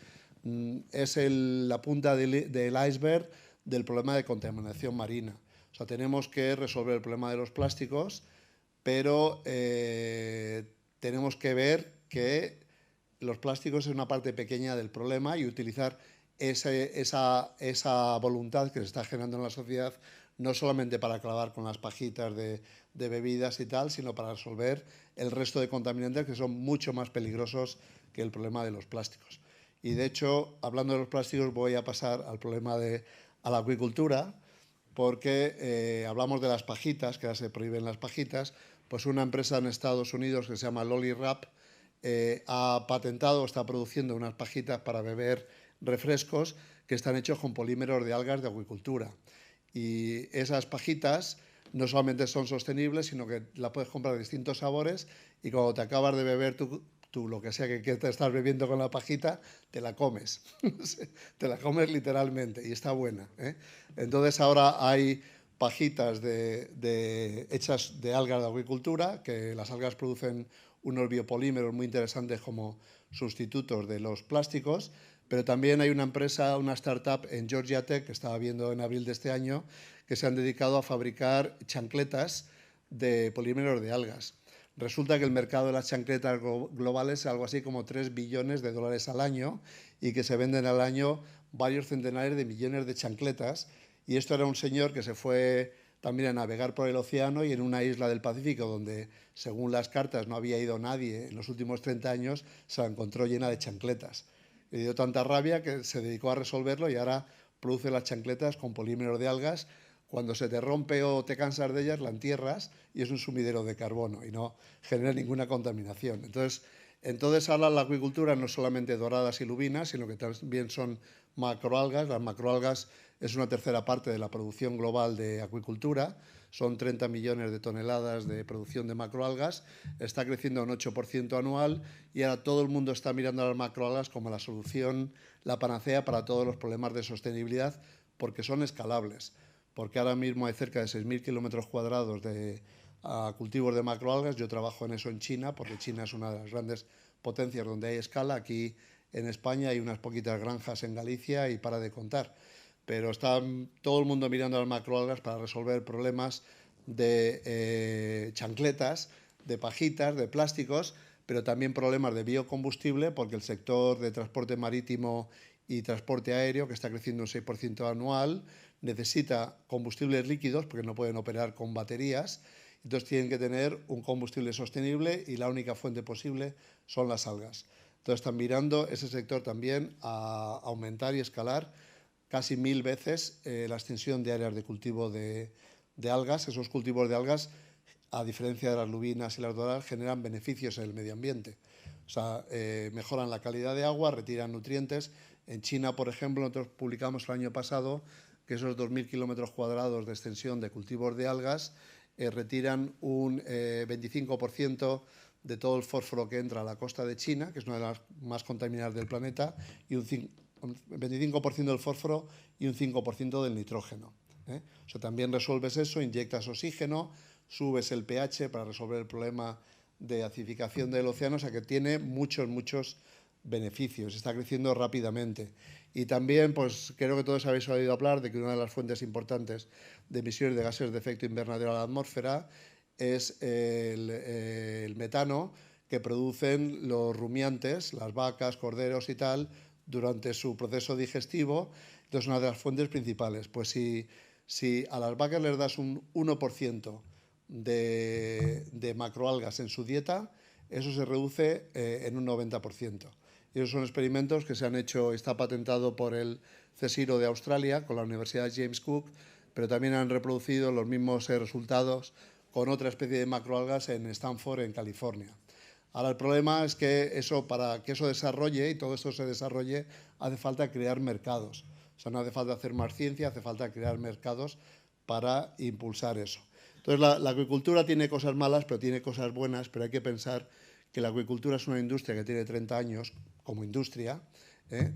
es la punta del iceberg del problema de contaminación marina. O sea, tenemos que resolver el problema de los plásticos, pero tenemos que ver que los plásticos es una parte pequeña del problema y utilizar esa voluntad que se está generando en la sociedad no solamente para acabar con las pajitas de bebidas y tal, sino para resolver el resto de contaminantes que son mucho más peligrosos que el problema de los plásticos. Y de hecho, hablando de los plásticos, voy a pasar al problema a la acuicultura, porque hablamos de las pajitas, que ahora se prohíben las pajitas, pues una empresa en Estados Unidos que se llama Lolly Wrap ha patentado, está produciendo unas pajitas para beber refrescos que están hechos con polímeros de algas de acuicultura. Y esas pajitas no solamente son sostenibles, sino que la puedes comprar de distintos sabores y cuando te acabas de beber tú lo que sea que te estás bebiendo con la pajita, te la comes. Te la comes literalmente y está buena, ¿eh? Entonces ahora hay pajitas hechas de algas de acuicultura, que las algas producen unos biopolímeros muy interesantes como sustitutos de los plásticos, pero también hay una empresa, una startup en Georgia Tech, que estaba viendo en abril de este año, que se han dedicado a fabricar chancletas de polímeros de algas. Resulta que el mercado de las chancletas globales es algo así como 3 billones de dólares al año y que se venden al año varios centenares de millones de chancletas. Y esto era un señor que se fue también a navegar por el océano y en una isla del Pacífico donde, según las cartas, no había ido nadie en los últimos 30 años, se la encontró llena de chancletas. Le dio tanta rabia que se dedicó a resolverlo y ahora produce las chancletas con polímeros de algas. Cuando se te rompe o te cansas de ellas, la entierras y es un sumidero de carbono y no genera ninguna contaminación. Entonces ahora la acuicultura no es solamente doradas y lubinas, sino que también son macroalgas. Las macroalgas es una tercera parte de la producción global de acuicultura. Son 30 millones de toneladas de producción de macroalgas. Está creciendo un 8% anual y ahora todo el mundo está mirando a las macroalgas como la solución, la panacea para todos los problemas de sostenibilidad, porque son escalables. Porque ahora mismo hay cerca de 6.000 kilómetros cuadrados de cultivos de macroalgas. Yo trabajo en eso en China, porque China es una de las grandes potencias donde hay escala. Aquí en España hay unas poquitas granjas en Galicia y para de contar. Pero está todo el mundo mirando a las macroalgas para resolver problemas de chancletas de pajitas, de plásticos, pero también problemas de biocombustible, porque el sector de transporte marítimo y transporte aéreo, que está creciendo un 6% anual, necesita combustibles líquidos porque no pueden operar con baterías, entonces tienen que tener un combustible sostenible y la única fuente posible son las algas. Entonces están mirando ese sector también a aumentar y escalar casi 1000 veces la extensión de áreas de cultivo de algas. Esos cultivos de algas, a diferencia de las lubinas y las doradas, generan beneficios en el medio ambiente. O sea, mejoran la calidad de agua, retiran nutrientes. En China, por ejemplo, nosotros publicamos el año pasado que esos 2000 kilómetros cuadrados de extensión de cultivos de algas retiran un 25% de todo el fósforo que entra a la costa de China, que es una de las más contaminadas del planeta, y un 25% del fósforo y un 5% del nitrógeno. O sea, también resuelves eso, inyectas oxígeno, subes el pH para resolver el problema de acidificación del océano, o sea que tiene muchos beneficios, está creciendo rápidamente. Y también, pues creo que todos habéis oído hablar de que una de las fuentes importantes de emisiones de gases de efecto invernadero a la atmósfera es el metano que producen los rumiantes, las vacas, corderos y tal, durante su proceso digestivo. Entonces, una de las fuentes principales. Pues si a las vacas les das un 1% de macroalgas en su dieta, eso se reduce en un 90%. Y esos son experimentos que se han hecho, está patentado por el CSIRO de Australia, con la Universidad James Cook, pero también han reproducido los mismos resultados con otra especie de macroalgas en Stanford, en California. Ahora, el problema es que para que eso desarrolle y todo esto se desarrolle, hace falta crear mercados. O sea, no hace falta hacer más ciencia, hace falta crear mercados para impulsar eso. Entonces, la acuicultura tiene cosas malas, pero tiene cosas buenas, pero hay que pensar que la acuicultura es una industria que tiene 30 años como industria.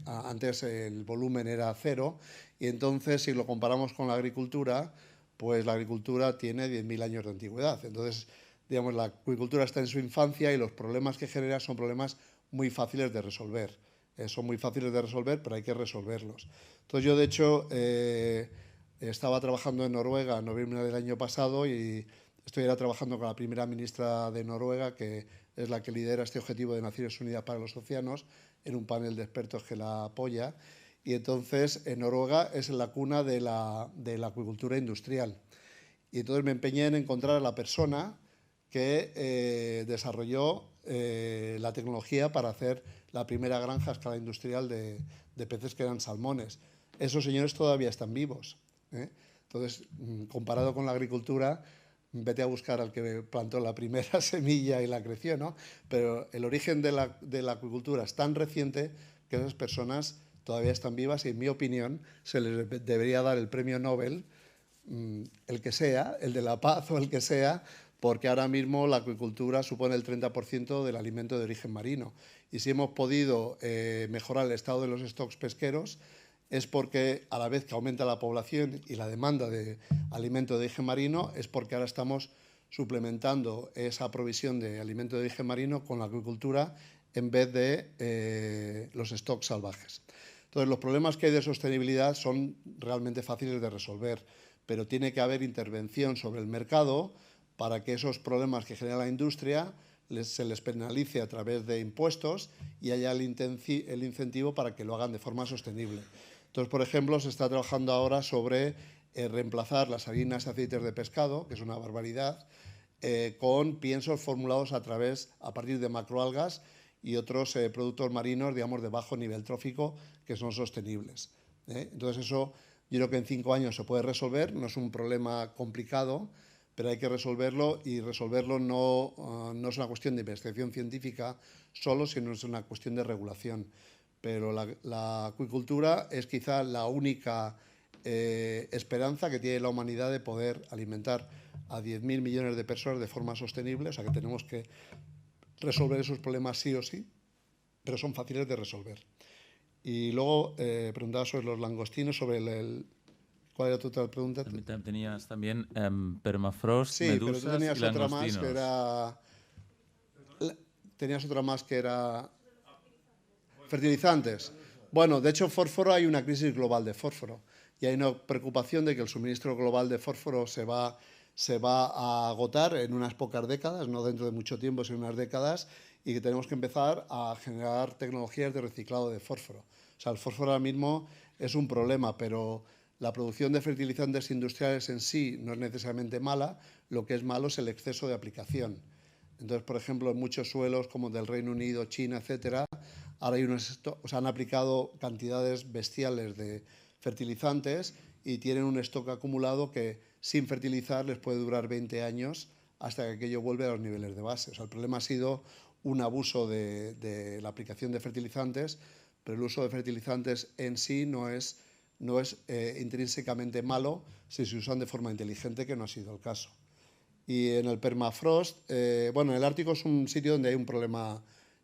Antes el volumen era cero y entonces, si lo comparamos con la agricultura, pues la agricultura tiene 10.000 años de antigüedad. Entonces, digamos, la acuicultura está en su infancia y los problemas que genera son problemas muy fáciles de resolver. Son muy fáciles de resolver, pero hay que resolverlos. Entonces, yo, de hecho, estaba trabajando en Noruega en noviembre del año pasado y estoy ahora trabajando con la primera ministra de Noruega, que es la que lidera este objetivo de Naciones Unidas para los Océanos, en un panel de expertos que la apoya. Y entonces, en Noruega es la cuna de la acuicultura industrial. Y entonces me empeñé en encontrar a la persona que desarrolló la tecnología para hacer la primera granja a escala industrial de peces que eran salmones. Esos señores todavía están vivos. Entonces, comparado con la agricultura, vete a buscar al que plantó la primera semilla y la creció, ¿no? Pero el origen de la acuicultura es tan reciente que esas personas todavía están vivas y, en mi opinión, se les debería dar el premio Nobel, el que sea, el de la paz o el que sea, porque ahora mismo la acuicultura supone el 30% del alimento de origen marino. Y si hemos podido mejorar el estado de los stocks pesqueros, es porque, a la vez que aumenta la población y la demanda de alimento de origen marino, es porque ahora estamos suplementando esa provisión de alimento de origen marino con la acuicultura en vez de los stocks salvajes. Entonces, los problemas que hay de sostenibilidad son realmente fáciles de resolver, pero tiene que haber intervención sobre el mercado para que esos problemas que genera la industria se les penalice a través de impuestos y haya el incentivo para que lo hagan de forma sostenible. Entonces, por ejemplo, se está trabajando ahora sobre reemplazar las harinas y aceites de pescado, que es una barbaridad, con piensos formulados a partir de macroalgas y otros productos marinos, digamos, de bajo nivel trófico, que son sostenibles. Entonces, eso yo creo que en 5 años se puede resolver, no es un problema complicado, pero hay que resolverlo, y resolverlo no es una cuestión de investigación científica solo, sino es una cuestión de regulación. Pero la acuicultura es quizá la única esperanza que tiene la humanidad de poder alimentar a 10.000 millones de personas de forma sostenible, o sea que tenemos que resolver esos problemas sí o sí, pero son fáciles de resolver. Y luego preguntaba sobre los langostinos, sobre ¿cuál era tu otra pregunta? Tenías también permafrost, sí, medusas pero tú tenías y otra más langostinos. que era... Tenías otra más que era... Fertilizantes. Bueno, de hecho, fósforo, hay una crisis global de fósforo y hay una preocupación de que el suministro global de fósforo se va se va a agotar en unas pocas décadas, no dentro de mucho tiempo, sino unas décadas, y que tenemos que empezar a generar tecnologías de reciclado de fósforo. O sea, el fósforo ahora mismo es un problema, pero la producción de fertilizantes industriales en sí no es necesariamente mala, lo que es malo es el exceso de aplicación. Entonces, por ejemplo, en muchos suelos como del Reino Unido, China, etcétera, ahora han aplicado cantidades bestiales de fertilizantes y tienen un stock acumulado que sin fertilizar les puede durar 20 años hasta que aquello vuelve a los niveles de base. O sea, el problema ha sido un abuso de la aplicación de fertilizantes, pero el uso de fertilizantes en sí no es intrínsecamente malo si se usan de forma inteligente, que no ha sido el caso. Y en el permafrost, bueno, el Ártico es un sitio donde hay un problema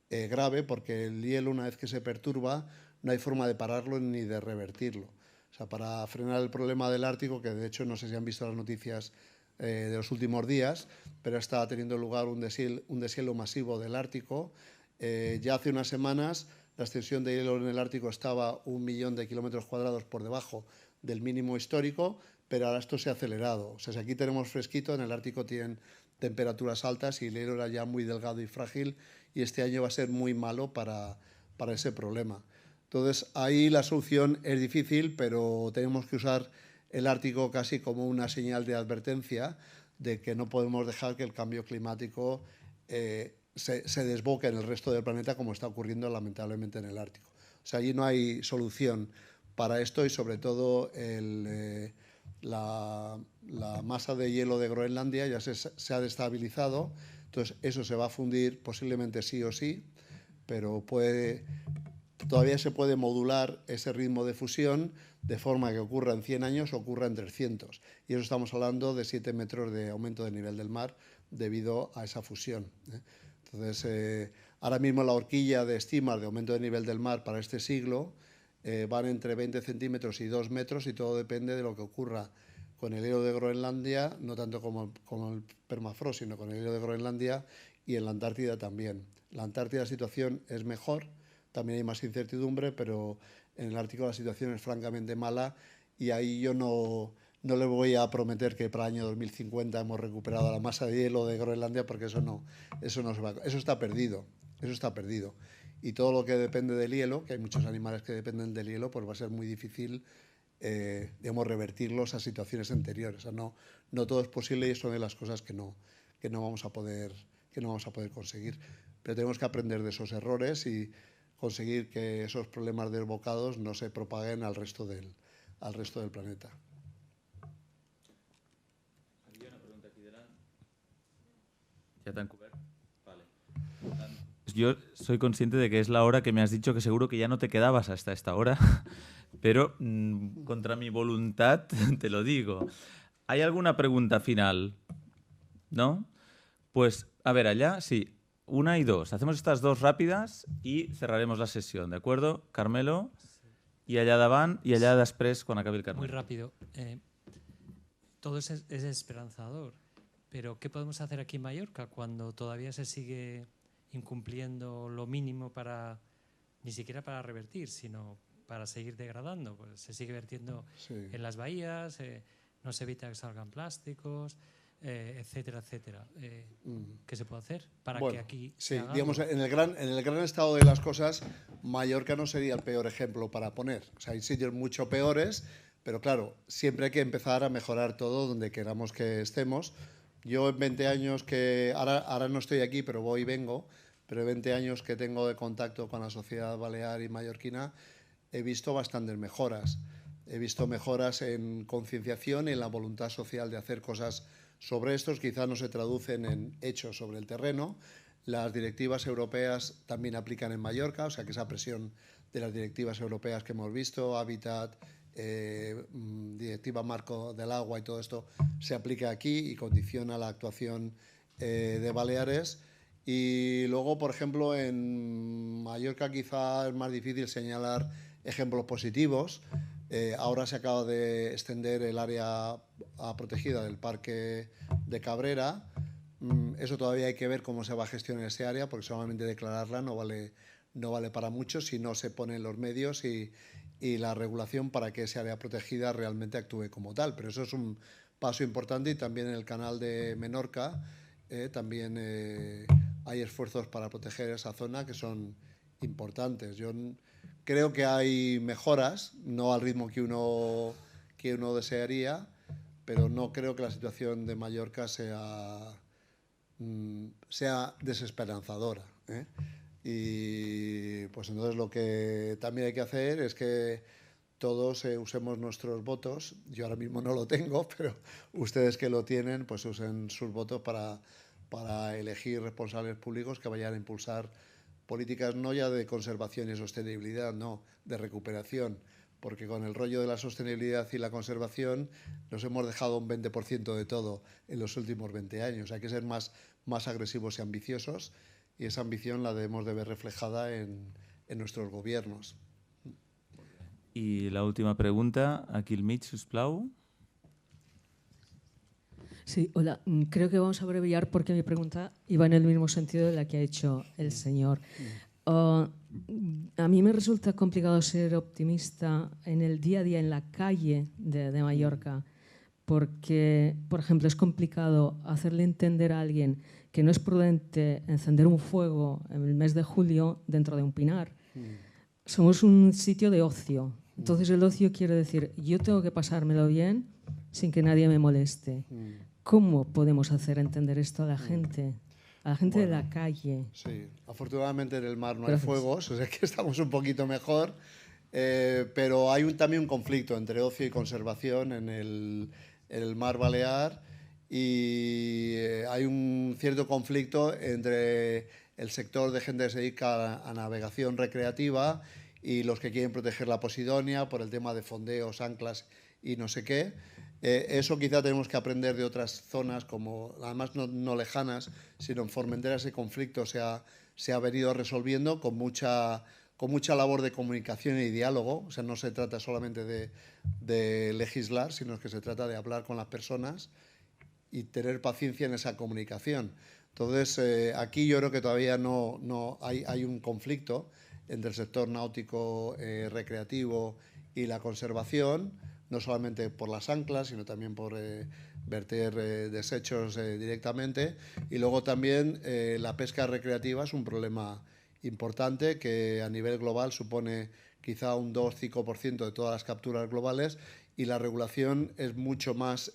grave, porque el hielo, una vez que se perturba, no hay forma de pararlo ni de revertirlo. O sea, para frenar el problema del Ártico, que de hecho no sé si han visto las noticias de los últimos días, pero está teniendo lugar un deshielo masivo del Ártico. Ya hace unas semanas la extensión de hielo en el Ártico estaba 1 millón de kilómetros cuadrados por debajo del mínimo histórico, pero ahora esto se ha acelerado. O sea, si aquí tenemos fresquito, en el Ártico tienen temperaturas altas y el hielo era ya muy delgado y frágil, y este año va a ser muy malo para ese problema. Entonces, ahí la solución es difícil, pero tenemos que usar el Ártico casi como una señal de advertencia de que no podemos dejar que el cambio climático se desboque en el resto del planeta, como está ocurriendo lamentablemente en el Ártico. O sea, allí no hay solución para esto, y sobre todo la masa de hielo de Groenlandia ya se ha destabilizado, entonces eso se va a fundir posiblemente sí o sí, pero todavía se puede modular ese ritmo de fusión de forma que ocurra en 100 años o ocurra en 300. Y eso estamos hablando de 7 metros de aumento del nivel del mar debido a esa fusión. Entonces, ahora mismo la horquilla de estimas de aumento del nivel del mar para este siglo van entre 20 centímetros y 2 metros, y todo depende de lo que ocurra con el hielo de Groenlandia, no tanto como el permafrost, sino con el hielo de Groenlandia, y en la Antártida también. En la Antártida la situación es mejor, también hay más incertidumbre, pero en el Ártico la situación es francamente mala, y ahí yo no le voy a prometer que para el año 2050 hemos recuperado la masa de hielo de Groenlandia, porque eso está perdido, Y todo lo que depende del hielo, que hay muchos animales que dependen del hielo, pues va a ser muy difícil revertirlos a situaciones anteriores. O sea, no todo es posible, y es una de las cosas que no vamos a poder conseguir. Pero tenemos que aprender de esos errores y conseguir que esos problemas desbocados no se propaguen al resto del planeta. Había una pregunta aquí delante. ¿Ya te han cubierto? Vale. Yo soy consciente de que es la hora que me has dicho que seguro que ya no te quedabas hasta esta hora, pero contra mi voluntad te lo digo. ¿Hay alguna pregunta final? ¿No? Pues, a ver, allá sí. 1 y 2. Hacemos estas 2 rápidas y cerraremos la sesión, ¿de acuerdo? Carmelo, y allá davant, y allá després, quan acabi el Carmelo. Muy rápido. Todo es esperanzador, pero ¿qué podemos hacer aquí en Mallorca cuando todavía se sigue incumpliendo lo mínimo ni siquiera para revertir, sino para seguir degradando? Pues se sigue vertiendo en las bahías, no se evita que salgan plásticos, etcétera, etcétera. ¿Qué se puede hacer para que aquí se haga digamos, algo? en el gran estado de las cosas, Mallorca no sería el peor ejemplo para poner. O sea, hay sitios mucho peores, pero claro, siempre hay que empezar a mejorar todo donde queramos que estemos. Yo en 20 años ahora no estoy aquí, pero voy y vengo, pero en 20 años que tengo de contacto con la sociedad balear y mallorquina, he visto bastantes mejoras. He visto mejoras en concienciación y en la voluntad social de hacer cosas sobre estos. Quizás no se traducen en hechos sobre el terreno. Las directivas europeas también aplican en Mallorca, o sea que esa presión de las directivas europeas que hemos visto, Hábitat, Directiva Marco del Agua y todo esto, se aplica aquí y condiciona la actuación de Baleares. Y luego, por ejemplo, en Mallorca quizá es más difícil señalar ejemplos positivos. Ahora se acaba de extender el área protegida del Parque de Cabrera. Eso todavía hay que ver cómo se va a gestionar ese área, porque solamente declararla no vale para mucho si no se ponen los medios y la regulación para que esa área protegida realmente actúe como tal. Pero eso es un paso importante, y también en el canal de Menorca también hay esfuerzos para proteger esa zona que son importantes. Yo creo que hay mejoras, no al ritmo que uno desearía, pero no creo que la situación de Mallorca sea desesperanzadora, ¿eh? Y pues entonces lo que también hay que hacer es que todos usemos nuestros votos. Yo ahora mismo no lo tengo, pero ustedes que lo tienen, pues usen sus votos para elegir responsables públicos que vayan a impulsar políticas no ya de conservación y sostenibilidad, no, de recuperación, porque con el rollo de la sostenibilidad y la conservación nos hemos dejado un 20% de todo en los últimos 20 años. Hay que ser más agresivos y ambiciosos, y esa ambición la debemos de ver reflejada en nuestros gobiernos. Y la última pregunta, aquí el mig, sisplau. Sí, hola. Creo que vamos a abreviar porque mi pregunta iba en el mismo sentido de la que ha hecho el señor. A mí me resulta complicado ser optimista en el día a día, en la calle de Mallorca, porque, por ejemplo, es complicado hacerle entender a alguien que no es prudente encender un fuego en el mes de julio dentro de un pinar. Somos un sitio de ocio. Entonces el ocio quiere decir, yo tengo que pasármelo bien sin que nadie me moleste. ¿Cómo podemos hacer entender esto a la gente? A la gente de la calle. Sí, afortunadamente en el mar no hay fuegos, o sea que estamos un poquito mejor, pero hay también un conflicto entre ocio y conservación en el mar Balear, y hay un cierto conflicto entre el sector de gente que se dedica a navegación recreativa y los que quieren proteger la Posidonia por el tema de fondeos, anclas y no sé qué. Eso quizá tenemos que aprender de otras zonas, como además no lejanas, sino en Formentera ese conflicto se ha venido resolviendo con mucha labor de comunicación y diálogo. O sea, no se trata solamente de legislar, sino que se trata de hablar con las personas y tener paciencia en esa comunicación. Entonces, aquí yo creo que todavía no hay un conflicto entre el sector náutico recreativo y la conservación, no solamente por las anclas, sino también por verter desechos directamente. Y luego también la pesca recreativa es un problema importante que a nivel global supone quizá un 2-5% de todas las capturas globales, y la regulación es mucho más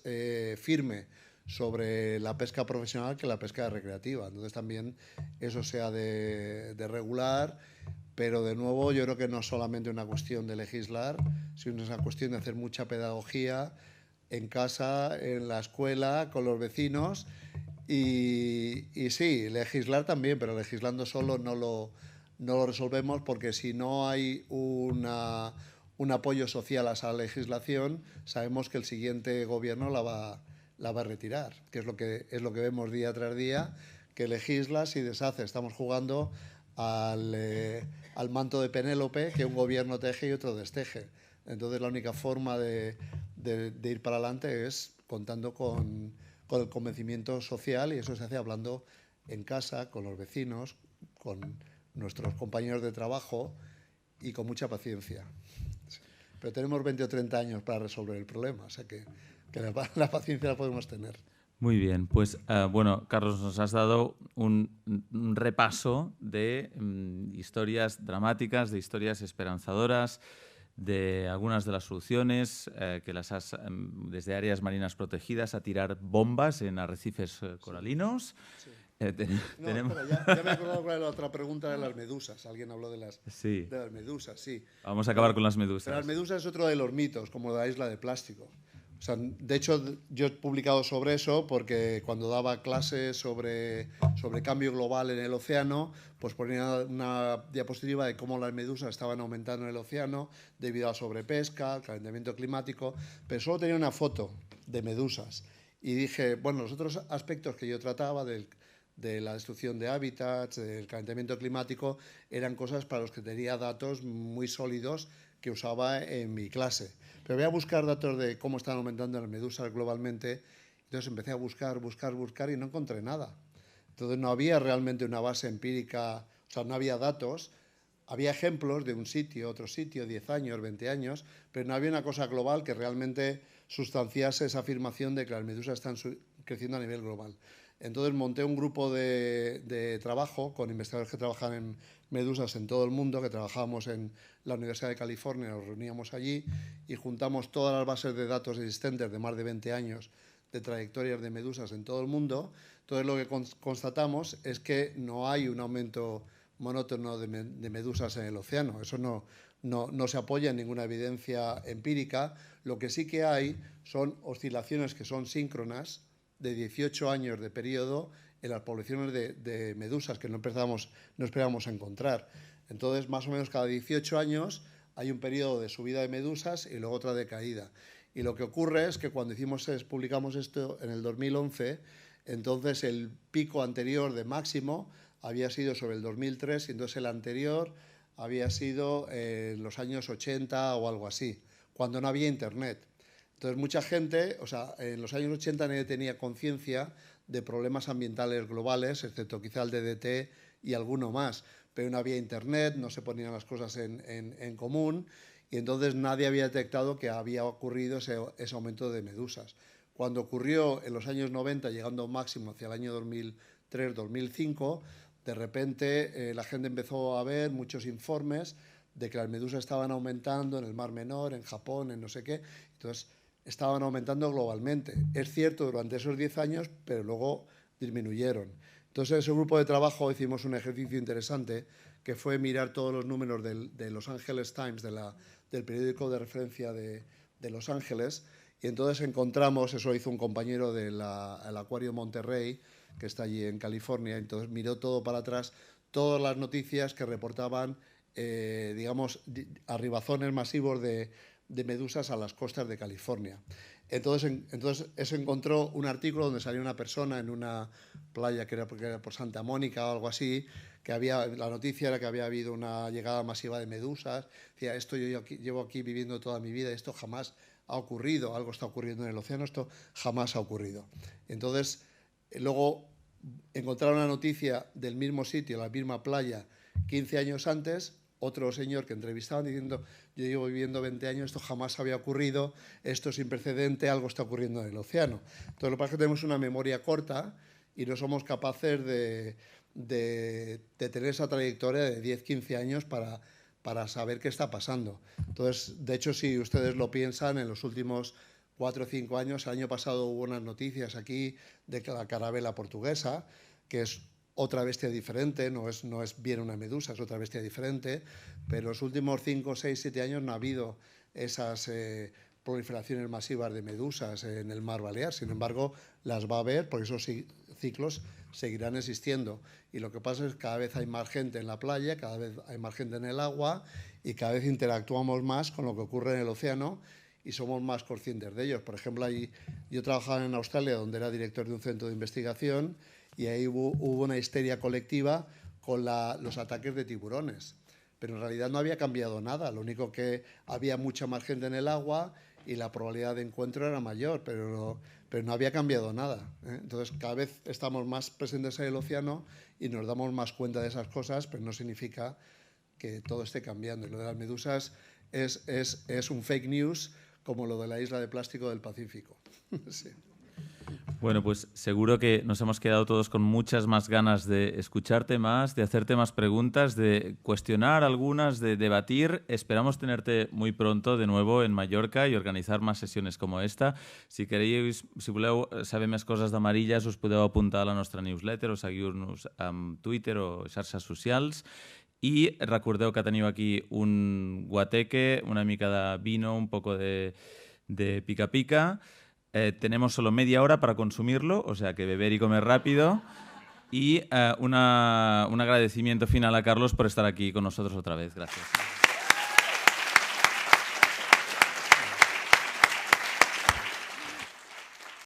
firme sobre la pesca profesional que la pesca recreativa. Entonces también eso se ha de regular. Pero de nuevo yo creo que no es solamente una cuestión de legislar, sino es una cuestión de hacer mucha pedagogía en casa, en la escuela, con los vecinos. Y sí, legislar también, pero legislando solo no lo resolvemos, porque si no hay un apoyo social a esa legislación, sabemos que el siguiente gobierno la va a retirar, que es lo que vemos día tras día, que legislas y deshaces. Estamos jugando al manto de Penélope, que un gobierno teje y otro desteje. Entonces la única forma de ir para adelante es contando con el convencimiento social, y eso se hace hablando en casa, con los vecinos, con nuestros compañeros de trabajo y con mucha paciencia. Pero tenemos 20 o 30 años para resolver el problema, o sea que la paciencia la podemos tener. Muy bien, pues bueno, Carlos, nos has dado un repaso de historias dramáticas, de historias esperanzadoras, de algunas de las soluciones que las has, desde áreas marinas protegidas a tirar bombas en arrecifes coralinos. Sí. Espera, ya me he acordado cuál era la otra pregunta de las medusas. Alguien habló de las medusas, sí. Vamos a acabar con las medusas. Pero las medusas es otro de los mitos, como la isla de plástico. O sea, de hecho, yo he publicado sobre eso porque cuando daba clases sobre cambio global en el océano, pues ponía una diapositiva de cómo las medusas estaban aumentando en el océano debido a la sobrepesca, al calentamiento climático, pero solo tenía una foto de medusas. Y dije, bueno, los otros aspectos que yo trataba de la destrucción de hábitats, del calentamiento climático, eran cosas para los que tenía datos muy sólidos que usaba en mi clase. Pero voy a buscar datos de cómo están aumentando las medusas globalmente. Entonces empecé a buscar y no encontré nada. Entonces no había realmente una base empírica, o sea, no había datos. Había ejemplos de un sitio, otro sitio, 10 años, 20 años, pero no había una cosa global que realmente sustanciase esa afirmación de que las medusas están creciendo a nivel global. Entonces monté un grupo de trabajo con investigadores que trabajan en medusas en todo el mundo, que trabajábamos en la Universidad de California, nos reuníamos allí y juntamos todas las bases de datos existentes de más de 20 años de trayectorias de medusas en todo el mundo. Entonces lo que constatamos es que no hay un aumento monótono de medusas en el océano. Eso no se apoya en ninguna evidencia empírica. Lo que sí que hay son oscilaciones que son síncronas de 18 años de periodo en las poblaciones de medusas que no esperábamos encontrar. Entonces, más o menos cada 18 años hay un periodo de subida de medusas y luego otra de caída. Y lo que ocurre es que cuando publicamos esto en el 2011, entonces el pico anterior de máximo había sido sobre el 2003 y entonces el anterior había sido en los años 80 o algo así, cuando no había Internet. Entonces mucha gente, o sea, en los años 80 nadie tenía conciencia de problemas ambientales globales, excepto quizá el DDT y alguno más, pero no había Internet, no se ponían las cosas en común y entonces nadie había detectado que había ocurrido ese aumento de medusas. Cuando ocurrió en los años 90, llegando a un máximo hacia el año 2003-2005, de repente la gente empezó a ver muchos informes de que las medusas estaban aumentando en el Mar Menor, en Japón, en no sé qué. Entonces, estaban aumentando globalmente. Es cierto, durante esos 10 años, pero luego disminuyeron. Entonces, en ese grupo de trabajo hicimos un ejercicio interesante, que fue mirar todos los números de Los Angeles Times, del periódico de referencia de Los Ángeles, y entonces encontramos, eso hizo un compañero del Acuario Monterrey, que está allí en California, entonces miró todo para atrás, todas las noticias que reportaban, digamos, arribazones masivos de medusas a las costas de California. Entonces eso encontró un artículo donde salía una persona en una playa que era por Santa Mónica o algo así, que la noticia era que había habido una llegada masiva de medusas. Decía, esto yo llevo aquí viviendo toda mi vida, esto jamás ha ocurrido, algo está ocurriendo en el océano, esto jamás ha ocurrido. Entonces, luego encontraron una noticia del mismo sitio, la misma playa, 15 años antes, otro señor que entrevistaban diciendo, yo llevo viviendo 20 años, esto jamás había ocurrido, esto es sin precedente, algo está ocurriendo en el océano. Entonces, lo que pasa es que tenemos una memoria corta y no somos capaces de tener esa trayectoria de 10, 15 años para saber qué está pasando. Entonces, de hecho, si ustedes lo piensan, en los últimos 4 o 5 años, el año pasado hubo unas noticias aquí de que la carabela portuguesa, que es otra bestia diferente, no es bien una medusa, es otra bestia diferente, pero en los últimos 5, 6, 7 años no ha habido esas proliferaciones masivas de medusas en el mar Balear. Sin embargo, las va a haber, porque esos ciclos seguirán existiendo. Y lo que pasa es que cada vez hay más gente en la playa, cada vez hay más gente en el agua y cada vez interactuamos más con lo que ocurre en el océano y somos más conscientes de ellos. Por ejemplo, yo trabajaba en Australia, donde era director de un centro de investigación, y ahí hubo una histeria colectiva con los ataques de tiburones. Pero en realidad no había cambiado nada, lo único que había mucha más gente en el agua y la probabilidad de encuentro era mayor, pero no había cambiado nada, ¿eh? Entonces, cada vez estamos más presentes en el océano y nos damos más cuenta de esas cosas, pero no significa que todo esté cambiando. Y lo de las medusas es un fake news como lo de la isla de plástico del Pacífico. Sí. Bueno, pues seguro que nos hemos quedado todos con muchas más ganas de escucharte más, de hacerte más preguntas, de cuestionar algunas, de debatir. Esperamos tenerte muy pronto de nuevo en Mallorca y organizar más sesiones como esta. Si voleu saber més coses d'Amarillas, us podeu apuntar a la nostra newsletter o seguir-nos en Twitter o xarxes socials. I recordeu que teniu aquí un guateque, una mica de vino, un poco de pica-pica. Tenemos solo media hora para consumirlo, o sea que beber y comer rápido. Y un agradecimiento final a Carlos por estar aquí con nosotros otra vez. Gracias.